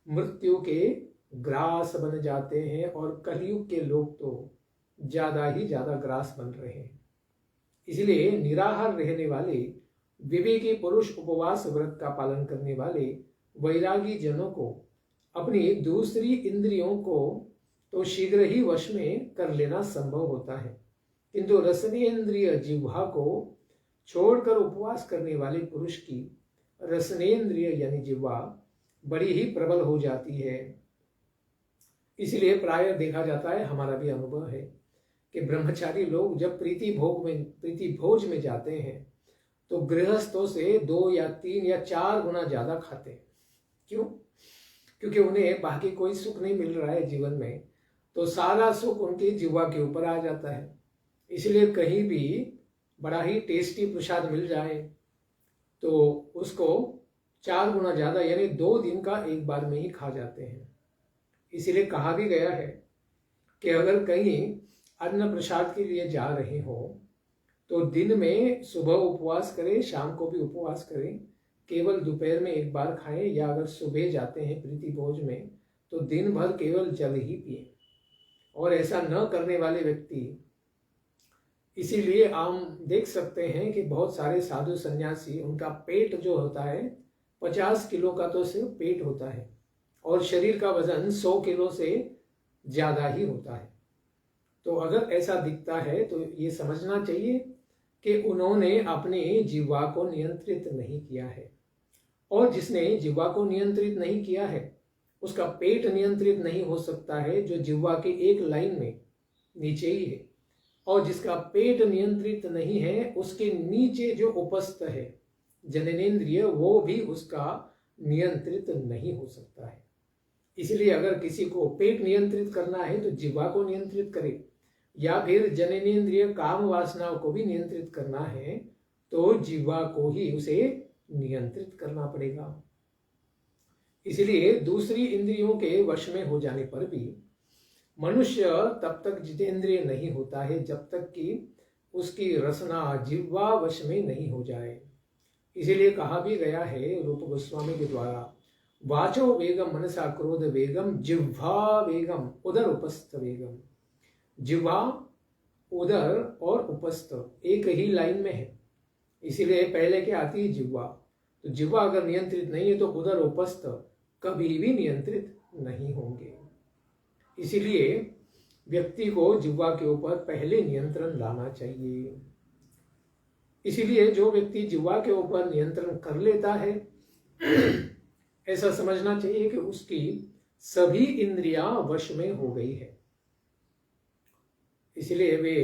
मृत्यु के ग्रास बन जाते हैं, और कलयुग के लोग तो ज्यादा ही ज्यादा ग्रास बन रहे हैं। इसलिए निराहार रहने वाले विवेकी पुरुष, उपवास व्रत का पालन करने वाले वैरागी जनों को अपनी दूसरी इंद्रियों को तो शीघ्र ही वश में कर लेना संभव होता है, किंतु रसनेन्द्रिय जिह्वा को छोड़कर उपवास करने वाले पुरुष की रसनेन्द्रिय यानी जिह्वा बड़ी ही प्रबल हो जाती है। इसलिए प्राय देखा जाता है, हमारा भी अनुभव है कि ब्रह्मचारी लोग जब प्रीति भोज में जाते हैं तो गृहस्थों से 2 या 3 या 4 गुना ज्यादा खाते हैं। क्यों? क्योंकि उन्हें बाकी कोई सुख नहीं मिल रहा है जीवन में, तो सारा सुख उनकी जिह्वा के ऊपर आ जाता है। इसलिए कहीं भी बड़ा ही टेस्टी प्रसाद मिल जाए तो उसको 4 गुना ज्यादा यानी 2 दिन का एक बार में ही खा जाते हैं। इसीलिए कहा भी गया है कि अगर कहीं अन्न प्रसाद के लिए जा रहे हो तो दिन में सुबह उपवास करें, शाम को भी उपवास करें, केवल दोपहर में एक बार खाएं, या अगर सुबह जाते हैं प्रीति भोज में तो दिन भर केवल जल ही पिए। और ऐसा न करने वाले व्यक्ति, इसीलिए हम देख सकते हैं कि बहुत सारे साधु सन्यासी, उनका पेट जो होता है 50 किलो का तो सिर्फ पेट होता है, और शरीर का वजन 100 किलो से ज्यादा ही होता है। तो अगर ऐसा दिखता है तो ये समझना चाहिए कि उन्होंने अपने जिह्वा को नियंत्रित नहीं किया है, और जिसने जिह्वा को नियंत्रित नहीं किया है उसका पेट नियंत्रित नहीं हो सकता है, जो जिह्वा के एक लाइन में नीचे ही है, और जिसका पेट नियंत्रित नहीं है उसके नीचे जो उपस्थ है जननेन्द्रिय, वो भी उसका नियंत्रित नहीं हो सकता है। इसलिए अगर किसी को पेट नियंत्रित करना है तो जिह्वा को नियंत्रित करे, या फिर जननेन्द्रिय काम वासनाओं को भी नियंत्रित करना है तो जिह्वा को ही उसे नियंत्रित करना पड़ेगा। इसलिए दूसरी इंद्रियों के वश में हो जाने पर भी मनुष्य तब तक जितेंद्रिय नहीं होता है जब तक कि उसकी रसना जिह्वा वश में नहीं हो जाए। इसीलिए कहा भी गया है रूप गोस्वामी के द्वारा, वाचो वेगम मनसा क्रोध वेगम जिह्वा वेगम उदर उपस्थ वेगम। जिह्वा, उदर और उपस्थ एक ही लाइन में है, इसीलिए पहले क्या आती है जिह्वा। तो जिह्वा अगर नियंत्रित नहीं है तो उदर उपस्थ कभी भी नियंत्रित नहीं होंगे। इसीलिए व्यक्ति को जिह्वा के ऊपर पहले नियंत्रण लाना चाहिए। इसीलिए जो व्यक्ति जिह्वा के ऊपर नियंत्रण कर लेता है ऐसा समझना चाहिए कि उसकी सभी इंद्रियां वश में हो गई है। इसलिए वे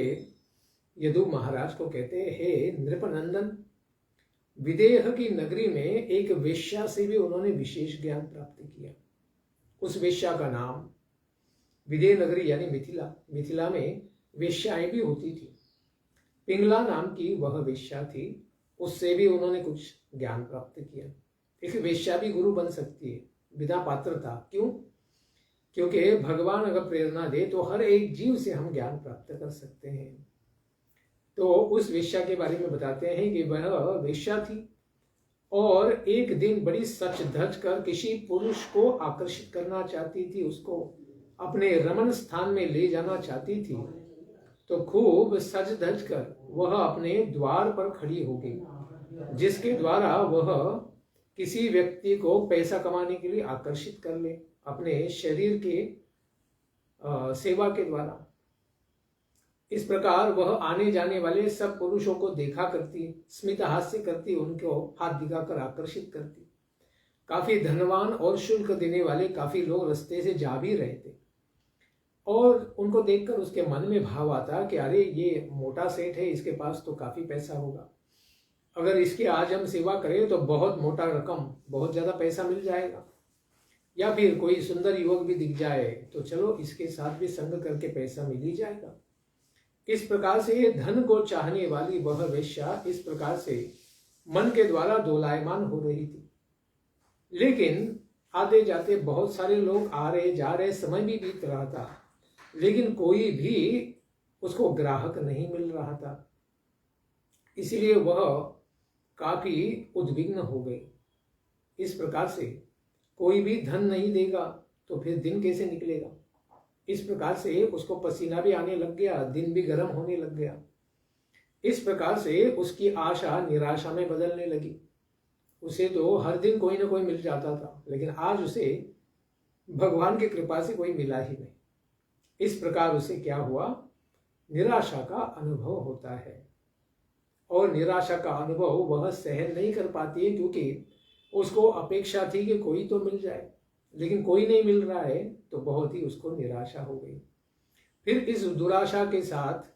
यदु महाराज को कहते हैं, हे नृपनंदन, विदेह की नगरी में एक वेश्या से भी उन्होंने विशेष ज्ञान प्राप्त किया। उस वेश्या का नाम विदेह नगरी यानी मिथिला, मिथिला में वेश्याएं भी होती थी। पिंगला नाम की वह वेश्या थी, उससे भी उन्होंने कुछ ज्ञान प्राप्त किया। एक वेश्या भी गुरु बन सकती है बिना पात्रता। क्यों? क्योंकि भगवान अगर प्रेरणा दे तो हर एक जीव से हम ज्ञान प्राप्त कर सकते हैं। तो उस वेश्या के बारे में बताते हैं कि वह वेश्या थी और एक दिन बड़ी सच धज कर किसी पुरुष को आकर्षित करना चाहती थी, उसको अपने रमण स्थान में ले जाना चाहती थी। तो खूब सज धज कर वह अपने द्वार पर खड़ी हो गई, जिसके द्वारा वह किसी व्यक्ति को पैसा कमाने के लिए आकर्षित कर ले अपने शरीर के सेवा के द्वारा। इस प्रकार वह आने जाने वाले सब पुरुषों को देखा करती, स्मित हास्य करती, उनको हाथ दिखाकर आकर्षित करती। काफी धनवान और शुल्क देने वाले काफी लोग रास्ते से जा भी रहे थे और उनको देखकर उसके मन में भाव आता कि अरे ये मोटा सेठ है, इसके पास तो काफी पैसा होगा, अगर इसकी आज हम सेवा करें तो बहुत मोटा रकम, बहुत ज्यादा पैसा मिल जाएगा। या फिर कोई सुंदर युवक भी दिख जाए तो चलो इसके साथ भी संग करके पैसा मिल ही जाएगा। इस प्रकार से धन को चाहने वाली वह वेश्या इस प्रकार से मन के द्वारा दोलायमान हो रही थी। लेकिन आते जाते बहुत सारे लोग आ रहे जा रहे, समय भी बीत रहा था, लेकिन कोई भी उसको ग्राहक नहीं मिल रहा था। इसलिए वह काफी उद्विग्न हो गई। इस प्रकार से कोई भी धन नहीं देगा तो फिर दिन कैसे निकलेगा। इस प्रकार से उसको पसीना भी आने लग गया, दिन भी गर्म होने लग गया। इस प्रकार से उसकी आशा निराशा में बदलने लगी। उसे तो हर दिन कोई ना कोई मिल जाता था, लेकिन आज उसे भगवान की कृपा से कोई मिला ही नहीं। इस प्रकार उसे क्या हुआ, निराशा का अनुभव होता है और निराशा का अनुभव वह सहन नहीं कर पाती है, क्योंकि उसको अपेक्षा थी कि कोई तो मिल जाए, लेकिन कोई नहीं मिल रहा है, तो बहुत ही उसको निराशा हो गई। फिर इस दुराशा के साथ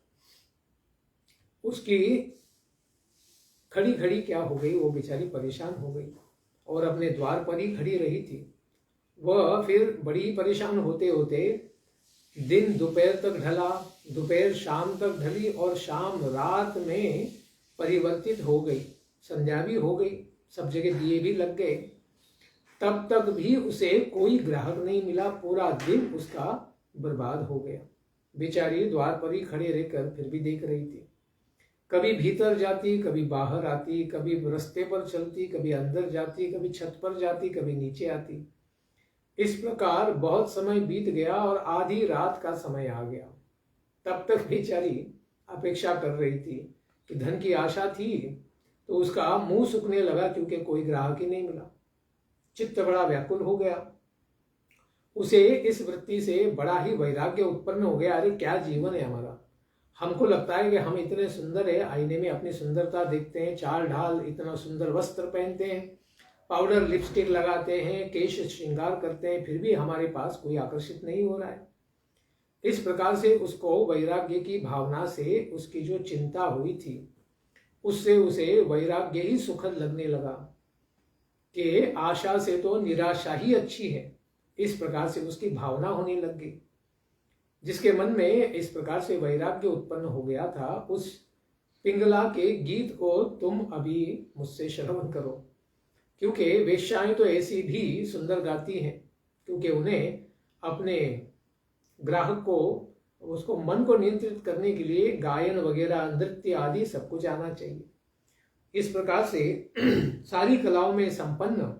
उसकी खड़ी खड़ी क्या हो गई, वो बेचारी परेशान हो गई और अपने द्वार पर ही खड़ी रही थी। वह फिर बड़ी परेशान होते होते दिन दोपहर तक ढला, दोपहर शाम तक ढली और शाम रात में परिवर्तित हो गई। संध्या भी हो गई, सब जगह दिए भी लग गए, तब तक भी उसे कोई ग्राहक नहीं मिला। पूरा दिन उसका बर्बाद हो गया। बेचारी द्वार पर ही खड़े रहकर फिर भी देख रही थी, कभी भीतर जाती, कभी बाहर आती, कभी रास्ते पर चलती, कभी अंदर जाती, कभी छत पर जाती, कभी नीचे आती। इस प्रकार बहुत समय बीत गया और आधी रात का समय आ गया। तब तक बेचारी अपेक्षा कर रही थी कि धन की आशा थी, तो उसका मुंह सूखने लगा क्योंकि कोई ग्राहक ही नहीं मिला। चित्त बड़ा व्याकुल हो गया। उसे इस वृत्ति से बड़ा ही वैराग्य उत्पन्न हो गया। अरे क्या जीवन है हमारा, हमको लगता है कि हम इतने सुंदर है, आईने में अपनी सुंदरता देखते हैं, चाल ढाल, इतना सुंदर वस्त्र पहनते हैं, पाउडर लिपस्टिक लगाते हैं, केश श्रृंगार करते हैं, फिर भी हमारे पास कोई आकर्षित नहीं हो रहा है। इस प्रकार से उसको वैराग्य की भावना से उसकी जो चिंता हुई थी, उससे उसे वैराग्य ही सुखद लगने लगा कि आशा से तो निराशा ही अच्छी है। इस प्रकार से उसकी भावना होने लग गई। जिसके मन में इस प्रकार से वैराग्य उत्पन्न हो गया था, उस पिंगला के गीत को तुम अभी मुझसे श्रवण करो, क्योंकि वेश्याएं तो ऐसी भी सुंदर गाती हैं, क्योंकि उन्हें अपने ग्राहक को, उसको मन को नियंत्रित करने के लिए गायन वगैरह, नृत्य आदि सब कुछ आना चाहिए। इस प्रकार से सारी कलाओं में संपन्न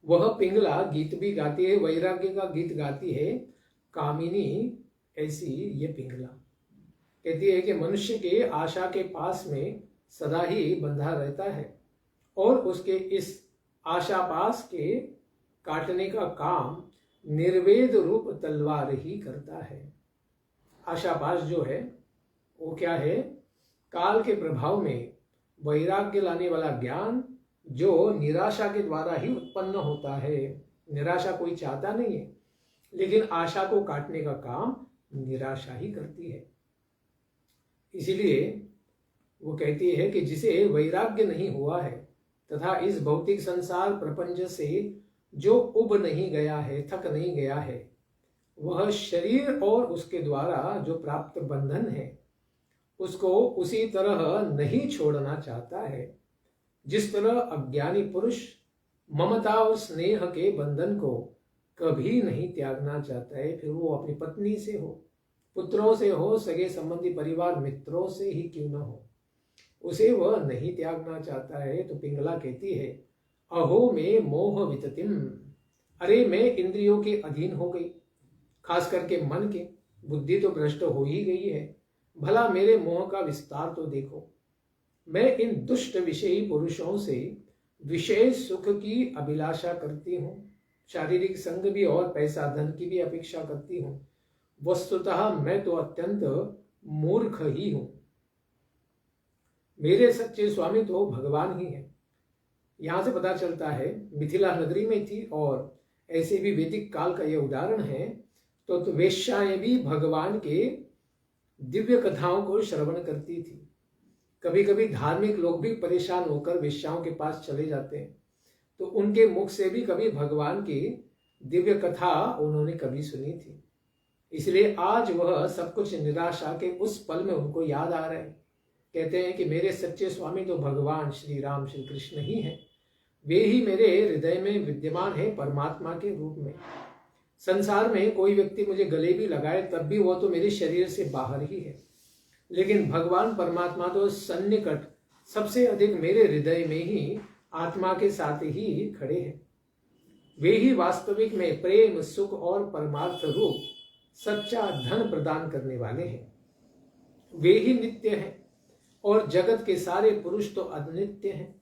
वह पिंगला गीत भी गाती है, वैराग्य का गीत गाती है। कामिनी ऐसी ये पिंगला कहती है कि मनुष्य के आशा के पास में सदा ही बंधा रहता है और उसके इस आशा पास के काटने का काम निर्वेद रूप तलवार ही करता है। आशापाश जो है वो क्या है, काल के प्रभाव में वैराग्य लाने वाला ज्ञान जो निराशा के द्वारा ही उत्पन्न होता है। निराशा कोई चाहता नहीं है, लेकिन आशा को काटने का काम निराशा ही करती है। इसीलिए वो कहती है कि जिसे वैराग्य नहीं हुआ है तथा इस भौतिक संसार प्रपंच से जो उब नहीं गया है, थक नहीं गया है, वह शरीर और उसके द्वारा जो प्राप्त बंधन है उसको उसी तरह नहीं छोड़ना चाहता है जिस तरह अज्ञानी पुरुष ममता और स्नेह के बंधन को कभी नहीं त्यागना चाहता है, फिर वो अपनी पत्नी से हो, पुत्रों से हो, सगे संबंधी परिवार मित्रों से ही क्यों न हो, उसे वह नहीं त्यागना चाहता है। तो पिंगला कहती है, अहो में मोह विततिम, अरे मैं इंद्रियों के अधीन हो गई, खास करके मन के, बुद्धि तो भ्रष्ट हो ही गई है। भला मेरे मोह का विस्तार तो देखो। मैं इन दुष्ट विषयी पुरुषों से विषय सुख की अभिलाषा करती हूँ, शारीरिक संग भी और पैसा धन की भी अपेक्षा करती हूँ। वस्तुतः मैं तो अत्यंत मूर्ख ही हूँ। मेरे सच्चे स्वामी तो भगवान ही हैं। यहाँ से पता चलता है मिथिला नगरी में थी और ऐसे भी वैदिक काल का यह उदाहरण है। तो वेश्याएं भी भगवान के दिव्य कथाओं को श्रवण करती थी। कभी कभी धार्मिक लोग भी परेशान होकर वेश्याओं के पास चले जाते हैं, तो उनके मुख से भी कभी भगवान की दिव्य कथा उन्होंने कभी सुनी थी। इसलिए आज वह सब कुछ निराशा के उस पल में उनको याद आ रहा है। कहते हैं कि मेरे सच्चे स्वामी तो भगवान श्री राम श्री कृष्ण ही हैं। वे ही मेरे हृदय में विद्यमान है परमात्मा के रूप में। संसार में कोई व्यक्ति मुझे गले भी लगाए तब भी वो तो मेरे शरीर से बाहर ही है, लेकिन भगवान परमात्मा तो सन्निकट सबसे अधिक मेरे हृदय में ही आत्मा के साथ ही खड़े हैं। वे ही वास्तविक में प्रेम सुख और परमार्थ रूप सच्चा धन प्रदान करने वाले हैं। वे ही नित्य हैं और जगत के सारे पुरुष तो अनित्य हैं।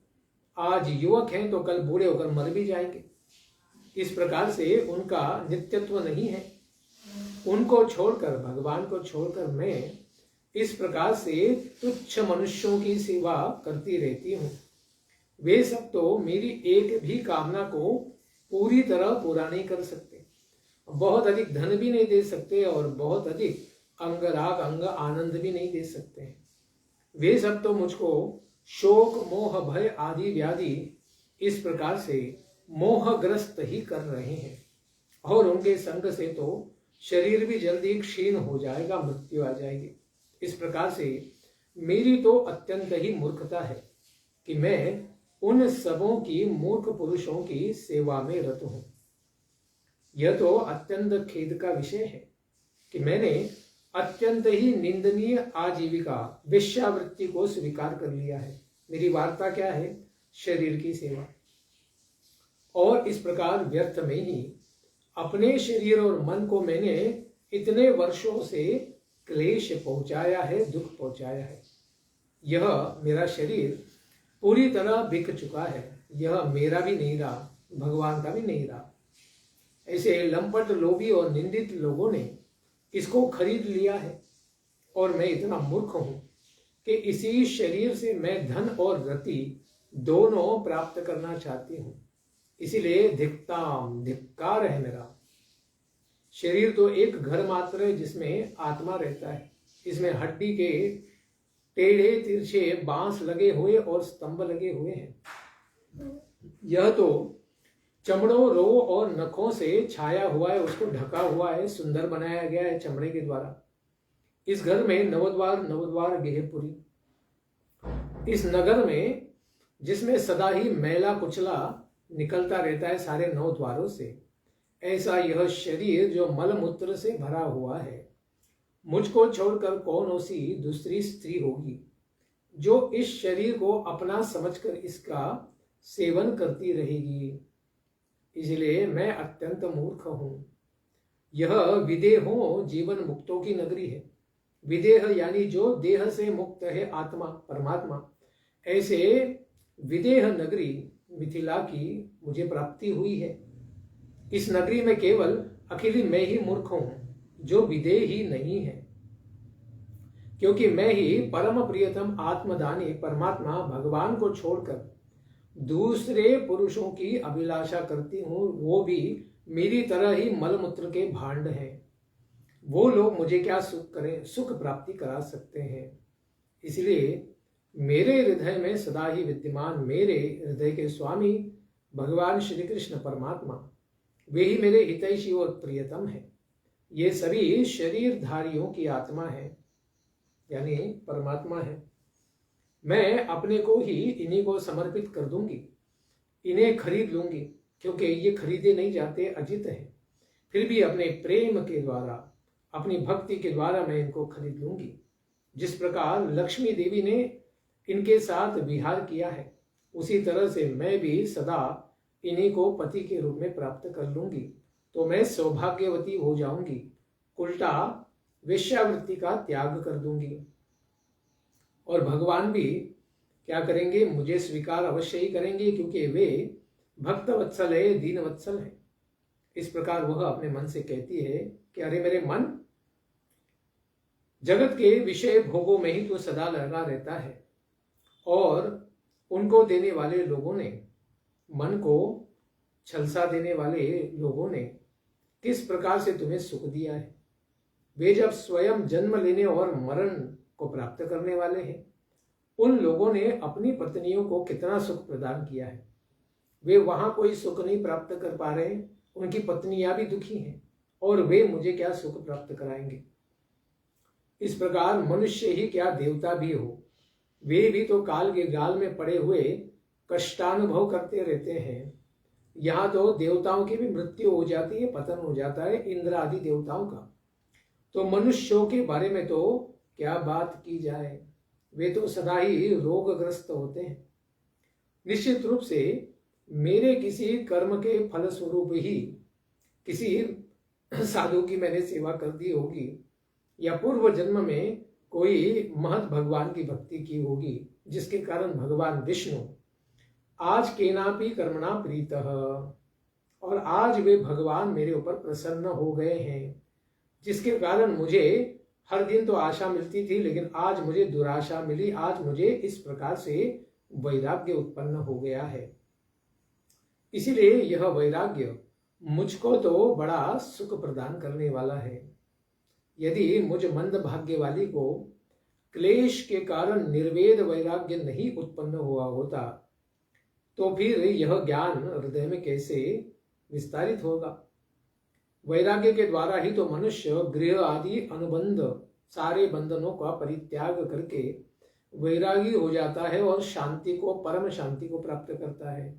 आज युवक हैं तो कल बूढ़े होकर मर भी जाएंगे। इस प्रकार से उनका नित्यत्व नहीं है। उनको छोड़कर, भगवान को छोड़कर मैं इस प्रकार से तुच्छ मनुष्यों की सेवा करती रहती हूँ। वे सब तो मेरी एक भी कामना को पूरी तरह पूरा नहीं कर सकते, बहुत अधिक धन भी नहीं दे सकते और बहुत अधिक अंगराग अंग आनंद भी नहीं दे सकते। वे सब तो मुझको शोक मोह भय आदि व्याधि इस प्रकार से मोहग्रस्त ही कर रहे हैं, और उनके संग से तो शरीर भी जल्दी क्षीण हो जाएगा, मृत्यु आ जाएगी। इस प्रकार से मेरी तो अत्यंत ही मूर्खता है कि मैं उन सबों की मूर्ख पुरुषों की सेवा में रत हूं। यह तो अत्यंत खेद का विषय है कि मैंने अत्यंत ही निंदनीय आजीविका वेश्यावृत्ति को स्वीकार कर लिया है। मेरी वार्ता क्या है? शरीर की सेवा। और इस प्रकार व्यर्थ में ही अपने शरीर और मन को मैंने इतने वर्षों से क्लेश पहुंचाया है, दुख पहुंचाया है। यह मेरा शरीर पूरी तरह बिक चुका है। यह मेरा भी नहीं रहा, भगवान का भी नहीं रहा। ऐसे लंपट लोभी और निंदित लोगों ने इसको खरीद लिया है, और मैं इतना मूर्ख हूं कि इसी शरीर से मैं धन और रति दोनों प्राप्त करना चाहती हूं। इसीलिए धिक्कार है मेरा। शरीर तो एक घर मात्र है जिसमें आत्मा रहता है। इसमें हड्डी के टेढ़े तिरछे बांस लगे हुए और स्तंभ लगे हुए हैं। यह तो चमड़ों, रो और नखों से छाया हुआ है, उसको ढका हुआ है, सुंदर बनाया गया है चमड़े के द्वारा। इस घर में नवद्वार गेहपुरी। इस नगर में जिसमें सदा ही मैला कुचला निकलता रहता है सारे 9 द्वारों से, ऐसा यह शरीर जो मलमूत्र से भरा हुआ है। मुझको छोड़कर कौन सी दूसरी स्त्री होगी जो इस शरीर को अपना समझकर इसका सेवन करती रहेगी। इसलिए मैं अत्यंत मूर्ख हूं। यह विदेहों जीवन मुक्तों की नगरी है। विदेह यानी जो देह से मुक्त है, आत्मा परमात्मा। ऐसे विदेह नगरी मिथिला की मुझे प्राप्ति हुई है। इस नगरी में केवल अकेली मैं ही मूर्ख हूं जो विदेह ही नहीं है, क्योंकि मैं ही परम प्रियतम आत्मदानी परमात्मा भगवान को छोड़कर दूसरे पुरुषों की अभिलाषा करती हूं। वो भी मेरी तरह ही मलमूत्र के भांड हैं। वो लोग मुझे क्या सुख करें, सुख प्राप्ति करा सकते हैं। इसलिए मेरे हृदय में सदा ही विद्यमान मेरे हृदय के स्वामी भगवान श्री कृष्ण परमात्मा, वे ही मेरे हितैषी और प्रियतम है। ये सभी शरीरधारियों की आत्मा है, यानी परमात्मा है। मैं अपने को ही इन्हीं को समर्पित कर दूंगी, इन्हें खरीद लूंगी, क्योंकि ये खरीदे नहीं जाते, अजित है। फिर भी अपने प्रेम के द्वारा, अपनी भक्ति के द्वारा मैं इनको खरीद लूंगी। जिस प्रकार लक्ष्मी देवी ने इनके साथ विहार किया है, उसी तरह से मैं भी सदा इन्हीं को पति के रूप में प्राप्त कर लूंगी, तो मैं सौभाग्यवती हो जाऊंगी। उल्टा वेश्यावृत्ति का त्याग कर दूंगी। और भगवान भी क्या करेंगे, मुझे स्वीकार अवश्य ही करेंगे, क्योंकि वे भक्त वत्सल है, दीन वत्सल है। इस प्रकार वह अपने मन से कहती है कि अरे मेरे मन, जगत के विषय भोगों में ही तो सदा लगा रहता है, और उनको देने वाले लोगों ने, मन को छलसा देने वाले लोगों ने किस प्रकार से तुम्हें सुख दिया है। वे जब स्वयं जन्म लेने और मरण को प्राप्त करने वाले हैं, उन लोगों ने अपनी पत्नियों को कितना सुख प्रदान किया है। वे वहां कोई सुख नहीं प्राप्त कर पा रहे, उनकी पत्नियां भी दुखी हैं, और वे मुझे क्या सुख प्राप्त कराएंगे। इस प्रकार मनुष्य ही क्या, देवता भी हो, वे भी तो काल के गाल में पड़े हुए कष्टानुभव करते रहते हैं। यहाँ तो देवताओं की भी मृत्यु हो जाती है, पतन हो जाता है, इंद्र आदि देवताओं का। तो मनुष्यों के बारे में तो क्या बात की जाए, वे तो सदा ही रोगग्रस्त होते हैं। निश्चित रूप से मेरे किसी कर्म के फलस्वरूप ही किसी साधु की मैंने सेवा कर दी होगी, या पूर्व जन्म में कोई महत भगवान की भक्ति की होगी, जिसके कारण भगवान विष्णु आज केनापि कर्मणा प्रीतः, और आज वे भगवान मेरे ऊपर प्रसन्न हो गए हैं, जिसके कारण मुझे हर दिन तो आशा मिलती थी, लेकिन आज मुझे दुराशा मिली। आज मुझे इस प्रकार से वैराग्य उत्पन्न हो गया है। इसीलिए यह वैराग्य मुझको तो बड़ा सुख प्रदान करने वाला है। यदि मुझ मंद भाग्य वाली को क्लेश के कारण निर्वेद वैराग्य नहीं उत्पन्न हुआ होता, तो फिर यह ज्ञान हृदय में कैसे विस्तारित होगा। वैराग्य के द्वारा ही तो मनुष्य गृह आदि अनुबंध सारे बंधनों का परित्याग करके वैरागी हो जाता है, और शांति को, परम शांति को प्राप्त करता है।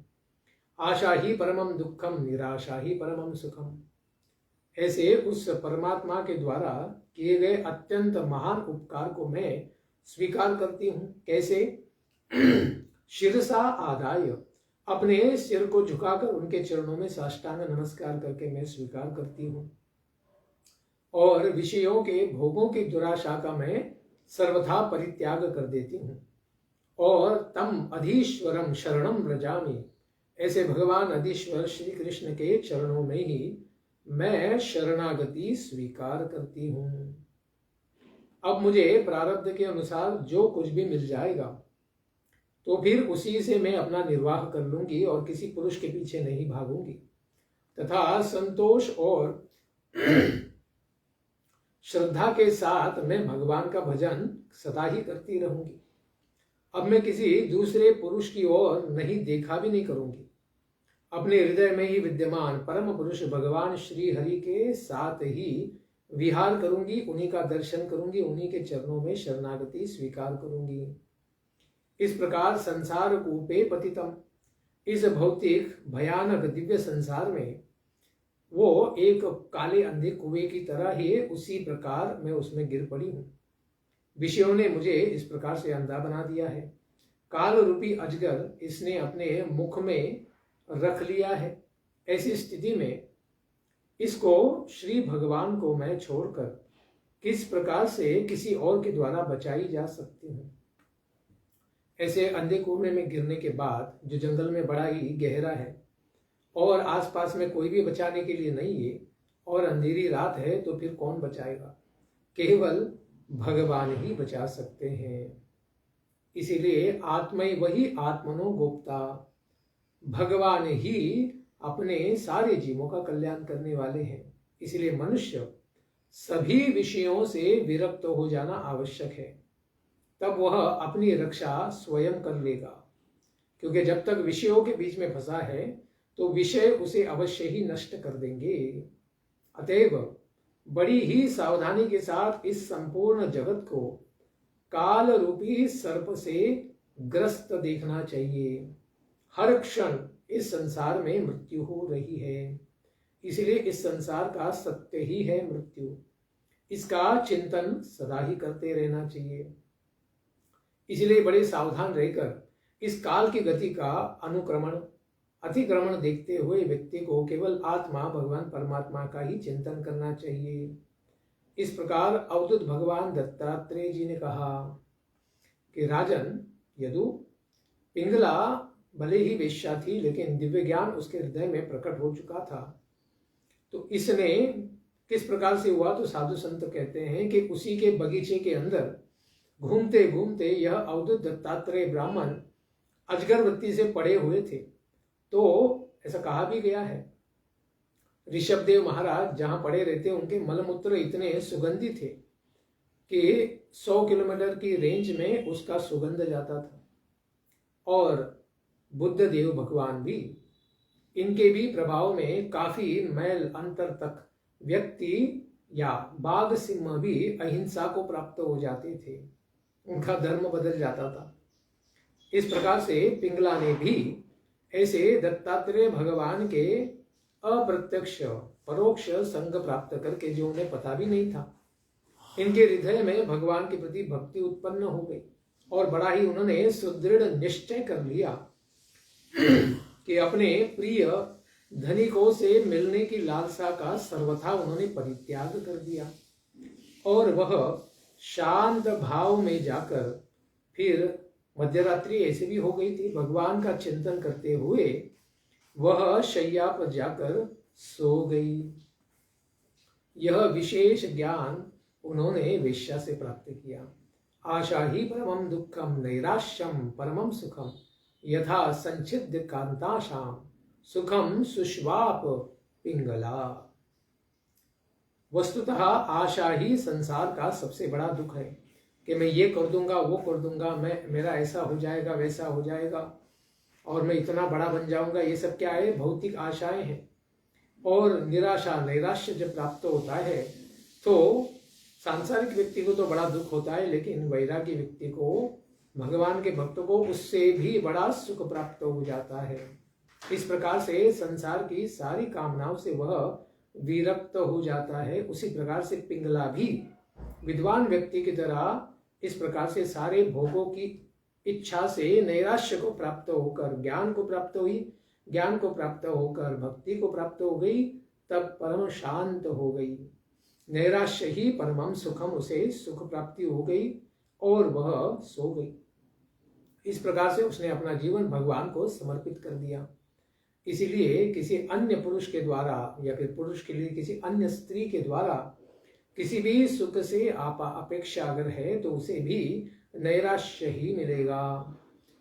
आशा ही परमम दुखम, निराशा ही परमम सुखम। ऐसे उस परमात्मा के द्वारा किए गए अत्यंत महान उपकार को मैं स्वीकार करती हूँ। कैसे? शिरसा आदाय, अपने सिर को झुकाकर उनके चरणों में साष्टांग नमस्कार करके मैं स्वीकार करती हूँ। और विषयों के भोगों की दुराशा का मैं सर्वथा परित्याग कर देती हूँ। और तम अधीश्वरम शरणम व्रजामि, ऐसे भगवान अधीश्वर श्री कृष्ण के चरणों में ही मैं शरणागति स्वीकार करती हूँ। अब मुझे प्रारब्ध के अनुसार जो कुछ भी मिल जाएगा, तो फिर उसी से मैं अपना निर्वाह कर लूंगी, और किसी पुरुष के पीछे नहीं भागूंगी, तथा संतोष और श्रद्धा के साथ मैं भगवान का भजन सदा ही करती रहूंगी। अब मैं किसी दूसरे पुरुष की ओर नहीं देखा भी नहीं करूंगी। अपने हृदय में ही विद्यमान परम पुरुष भगवान श्री हरि के साथ ही विहार करूंगी, उन्हीं का दर्शन करूंगी, उन्हीं के चरणों में शरणागति स्वीकार करूंगी। इस प्रकार संसार कूपे पतितम, इस भौतिक भयानक दिव्य संसार में वो एक काले अंधे कुएं की तरह ही उसी प्रकार मैं उसमें गिर पड़ी हूं। विषयों ने मुझे इस प्रकार से अंधा बना दिया है। काल रूपी अजगर इसने अपने मुख में रख लिया है। ऐसी स्थिति में इसको, श्री भगवान को मैं छोड़कर किस प्रकार से किसी और के द्वारा बचाई जा सकती हूँ। ऐसे अंधे कुएं में गिरने के बाद, जो जंगल में बड़ा ही गहरा है और आसपास में कोई भी बचाने के लिए नहीं है, और अंधेरी रात है, तो फिर कौन बचाएगा? केवल भगवान ही बचा सकते हैं। इसीलिए आत्मै वही आत्मनो गोप्ता, भगवान ही अपने सारे जीवों का कल्याण करने वाले हैं। इसलिए मनुष्य सभी विषयों से विरक्त हो जाना आवश्यक है, तब वह अपनी रक्षा स्वयं कर लेगा। क्योंकि जब तक विषयों के बीच में फंसा है, तो विषय उसे अवश्य ही नष्ट कर देंगे। अतएव बड़ी ही सावधानी के साथ इस संपूर्ण जगत को काल रूपी सर्प से ग्रस्त देखना चाहिए। हर क्षण इस संसार में मृत्यु हो रही है, इसलिए इस संसार का सत्य ही है मृत्यु। इसका चिंतन सदा ही करते रहना चाहिए। इसलिए बड़े सावधान रहकर इस काल की गति का अनुक्रमण अतिक्रमण देखते हुए व्यक्ति को केवल आत्मा भगवान परमात्मा का ही चिंतन करना चाहिए। इस प्रकार अवधूत भगवान दत्तात्रेय जी ने कहा कि राजन यदु, पिंगला भले ही वेश्या थी लेकिन दिव्य ज्ञान उसके हृदय में प्रकट हो चुका था। तो इसने किस प्रकार से हुआ? तो साधु संत कहते हैं कि उसी के बगीचे के अंदर घूमते घूमते यह अवधूत दत्तात्रेय ब्राह्मण अजगर वृत्ति से पड़े हुए थे। तो ऐसा कहा भी गया है, ऋषभदेव महाराज जहां पड़े रहते उनके मलमूत्र इतने सुगंधी थे कि 100 किलोमीटर की रेंज में उसका सुगंध जाता था। और बुद्ध देव भगवान भी, इनके भी प्रभाव में काफी मैल अंतर तक व्यक्ति या बाघ सिंह भी अहिंसा को प्राप्त हो जाते थे, उनका धर्म बदल जाता था। इस प्रकार से पिंगला ने भी ऐसे दत्तात्रेय भगवान के अप्रत्यक्ष परोक्ष संग प्राप्त करके, जो उन्हें पता भी नहीं था, इनके हृदय में भगवान के प्रति भक्ति उत्पन्न हो गई और बड़ा ही उन्होंने सुदृढ़ निश्चय कर लिया कि अपने प्रिय धनिकों से मिलने की लालसा का सर्वथा उन्होंने परित्याग कर दिया और वह शांत भाव में जाकर, फिर मध्यरात्रि ऐसे भी हो गई थी, भगवान का चिंतन करते हुए वह शैया पर जाकर सो गई। यह विशेष ज्ञान उन्होंने वेश्या से प्राप्त किया। आशा ही परमं दुःखम नैराश्यम परमं सुखम यथा संचिद्य कांताशाम सुखम सुष्वाप पिंगला। वस्तुतः आशा ही संसार का सबसे बड़ा दुख है कि मैं ये कर दूंगा, वो कर दूंगा, मेरा ऐसा हो जाएगा, वैसा हो जाएगा और मैं इतना बड़ा बन जाऊंगा। ये सब क्या है? भौतिक आशाएं हैं। और निराशा नैराश्य जब प्राप्त होता है तो सांसारिक व्यक्ति को तो बड़ा दुख होता है, लेकिन वैरागी व्यक्ति को, भगवान के भक्त को उससे भी बड़ा सुख प्राप्त हो जाता है। इस प्रकार से संसार की सारी कामनाओं से वह विरक्त हो जाता है। उसी प्रकार से पिंगला भी विद्वान व्यक्ति की तरह इस प्रकार से सारे भोगों की इच्छा से नैराश्य को प्राप्त होकर ज्ञान को प्राप्त हुई, ज्ञान को प्राप्त होकर भक्ति को प्राप्त हो गई, तब परम शांत हो गई। नैराश्य ही परमम सुखम, उसे सुख प्राप्ति हो गई और वह सो गई। इस प्रकार से उसने अपना जीवन भगवान को समर्पित कर दिया। इसीलिए किसी अन्य पुरुष के द्वारा या फिर पुरुष के लिए किसी अन्य स्त्री के द्वारा किसी भी सुख से अपेक्षा अगर है तो उसे भी नैराश्य ही मिलेगा,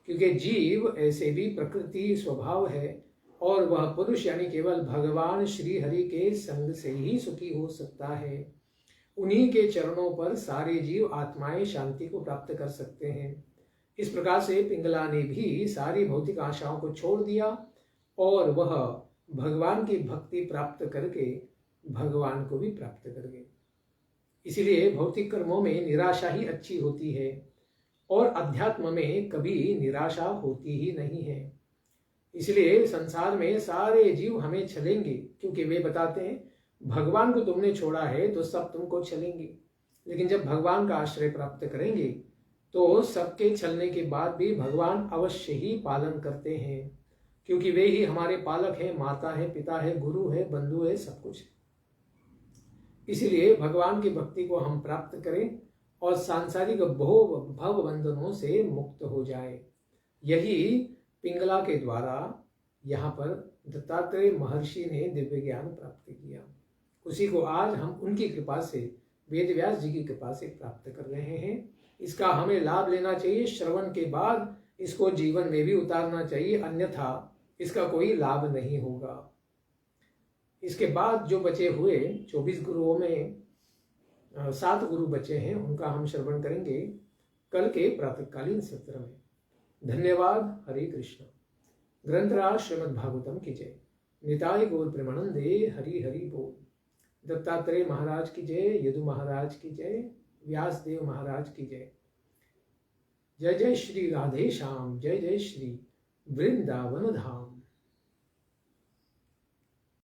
क्योंकि जीव ऐसे भी प्रकृति स्वभाव है और वह पुरुष यानी केवल भगवान श्री हरि के संग से ही सुखी हो सकता है। उन्हीं के चरणों पर सारे जीव आत्माएं शांति को प्राप्त कर सकते हैं। इस प्रकार से पिंगला ने भी सारी भौतिक आशाओं को छोड़ दिया और वह भगवान की भक्ति प्राप्त करके भगवान को भी प्राप्त कर गए। इसीलिए भौतिक कर्मों में निराशा ही अच्छी होती है और अध्यात्म में कभी निराशा होती ही नहीं है। इसलिए संसार में सारे जीव हमें छलेंगे, क्योंकि वे बताते हैं भगवान को तुमने छोड़ा है तो सब तुमको छलेंगे, लेकिन जब भगवान का आश्रय प्राप्त करेंगे तो सबके छलने के बाद भी भगवान अवश्य ही पालन करते हैं, क्योंकि वे ही हमारे पालक हैं, माता है, पिता है, गुरु है, बंधु है, सब कुछ। इसलिए भगवान की भक्ति को हम प्राप्त करें और सांसारिक भव बंधनों से मुक्त हो जाए। यही पिंगला के द्वारा यहाँ पर दत्तात्रेय महर्षि ने दिव्य ज्ञान प्राप्त किया। उसी को आज हम उनकी कृपा से, वेदव्यास जी की कृपा से प्राप्त कर रहे हैं। इसका हमें लाभ लेना चाहिए। श्रवण के बाद इसको जीवन में भी उतारना चाहिए, अन्यथा इसका कोई लाभ नहीं होगा। इसके बाद जो बचे हुए 24 गुरुओं में 7 गुरु बचे हैं, उनका हम श्रवण करेंगे कल के प्रातःकालीन सत्र में। धन्यवाद। हरे कृष्ण। ग्रंथराज श्रीमद् भागवतम की जय। निताय गौर प्रेमानंदे। हरि हरि बोल। दत्तात्रेय महाराज की जय, यदु महाराज की जय, व्यासदेव महाराज की जय। जय जय श्री राधे श्याम, जय जय श्री वृंदावन धाम।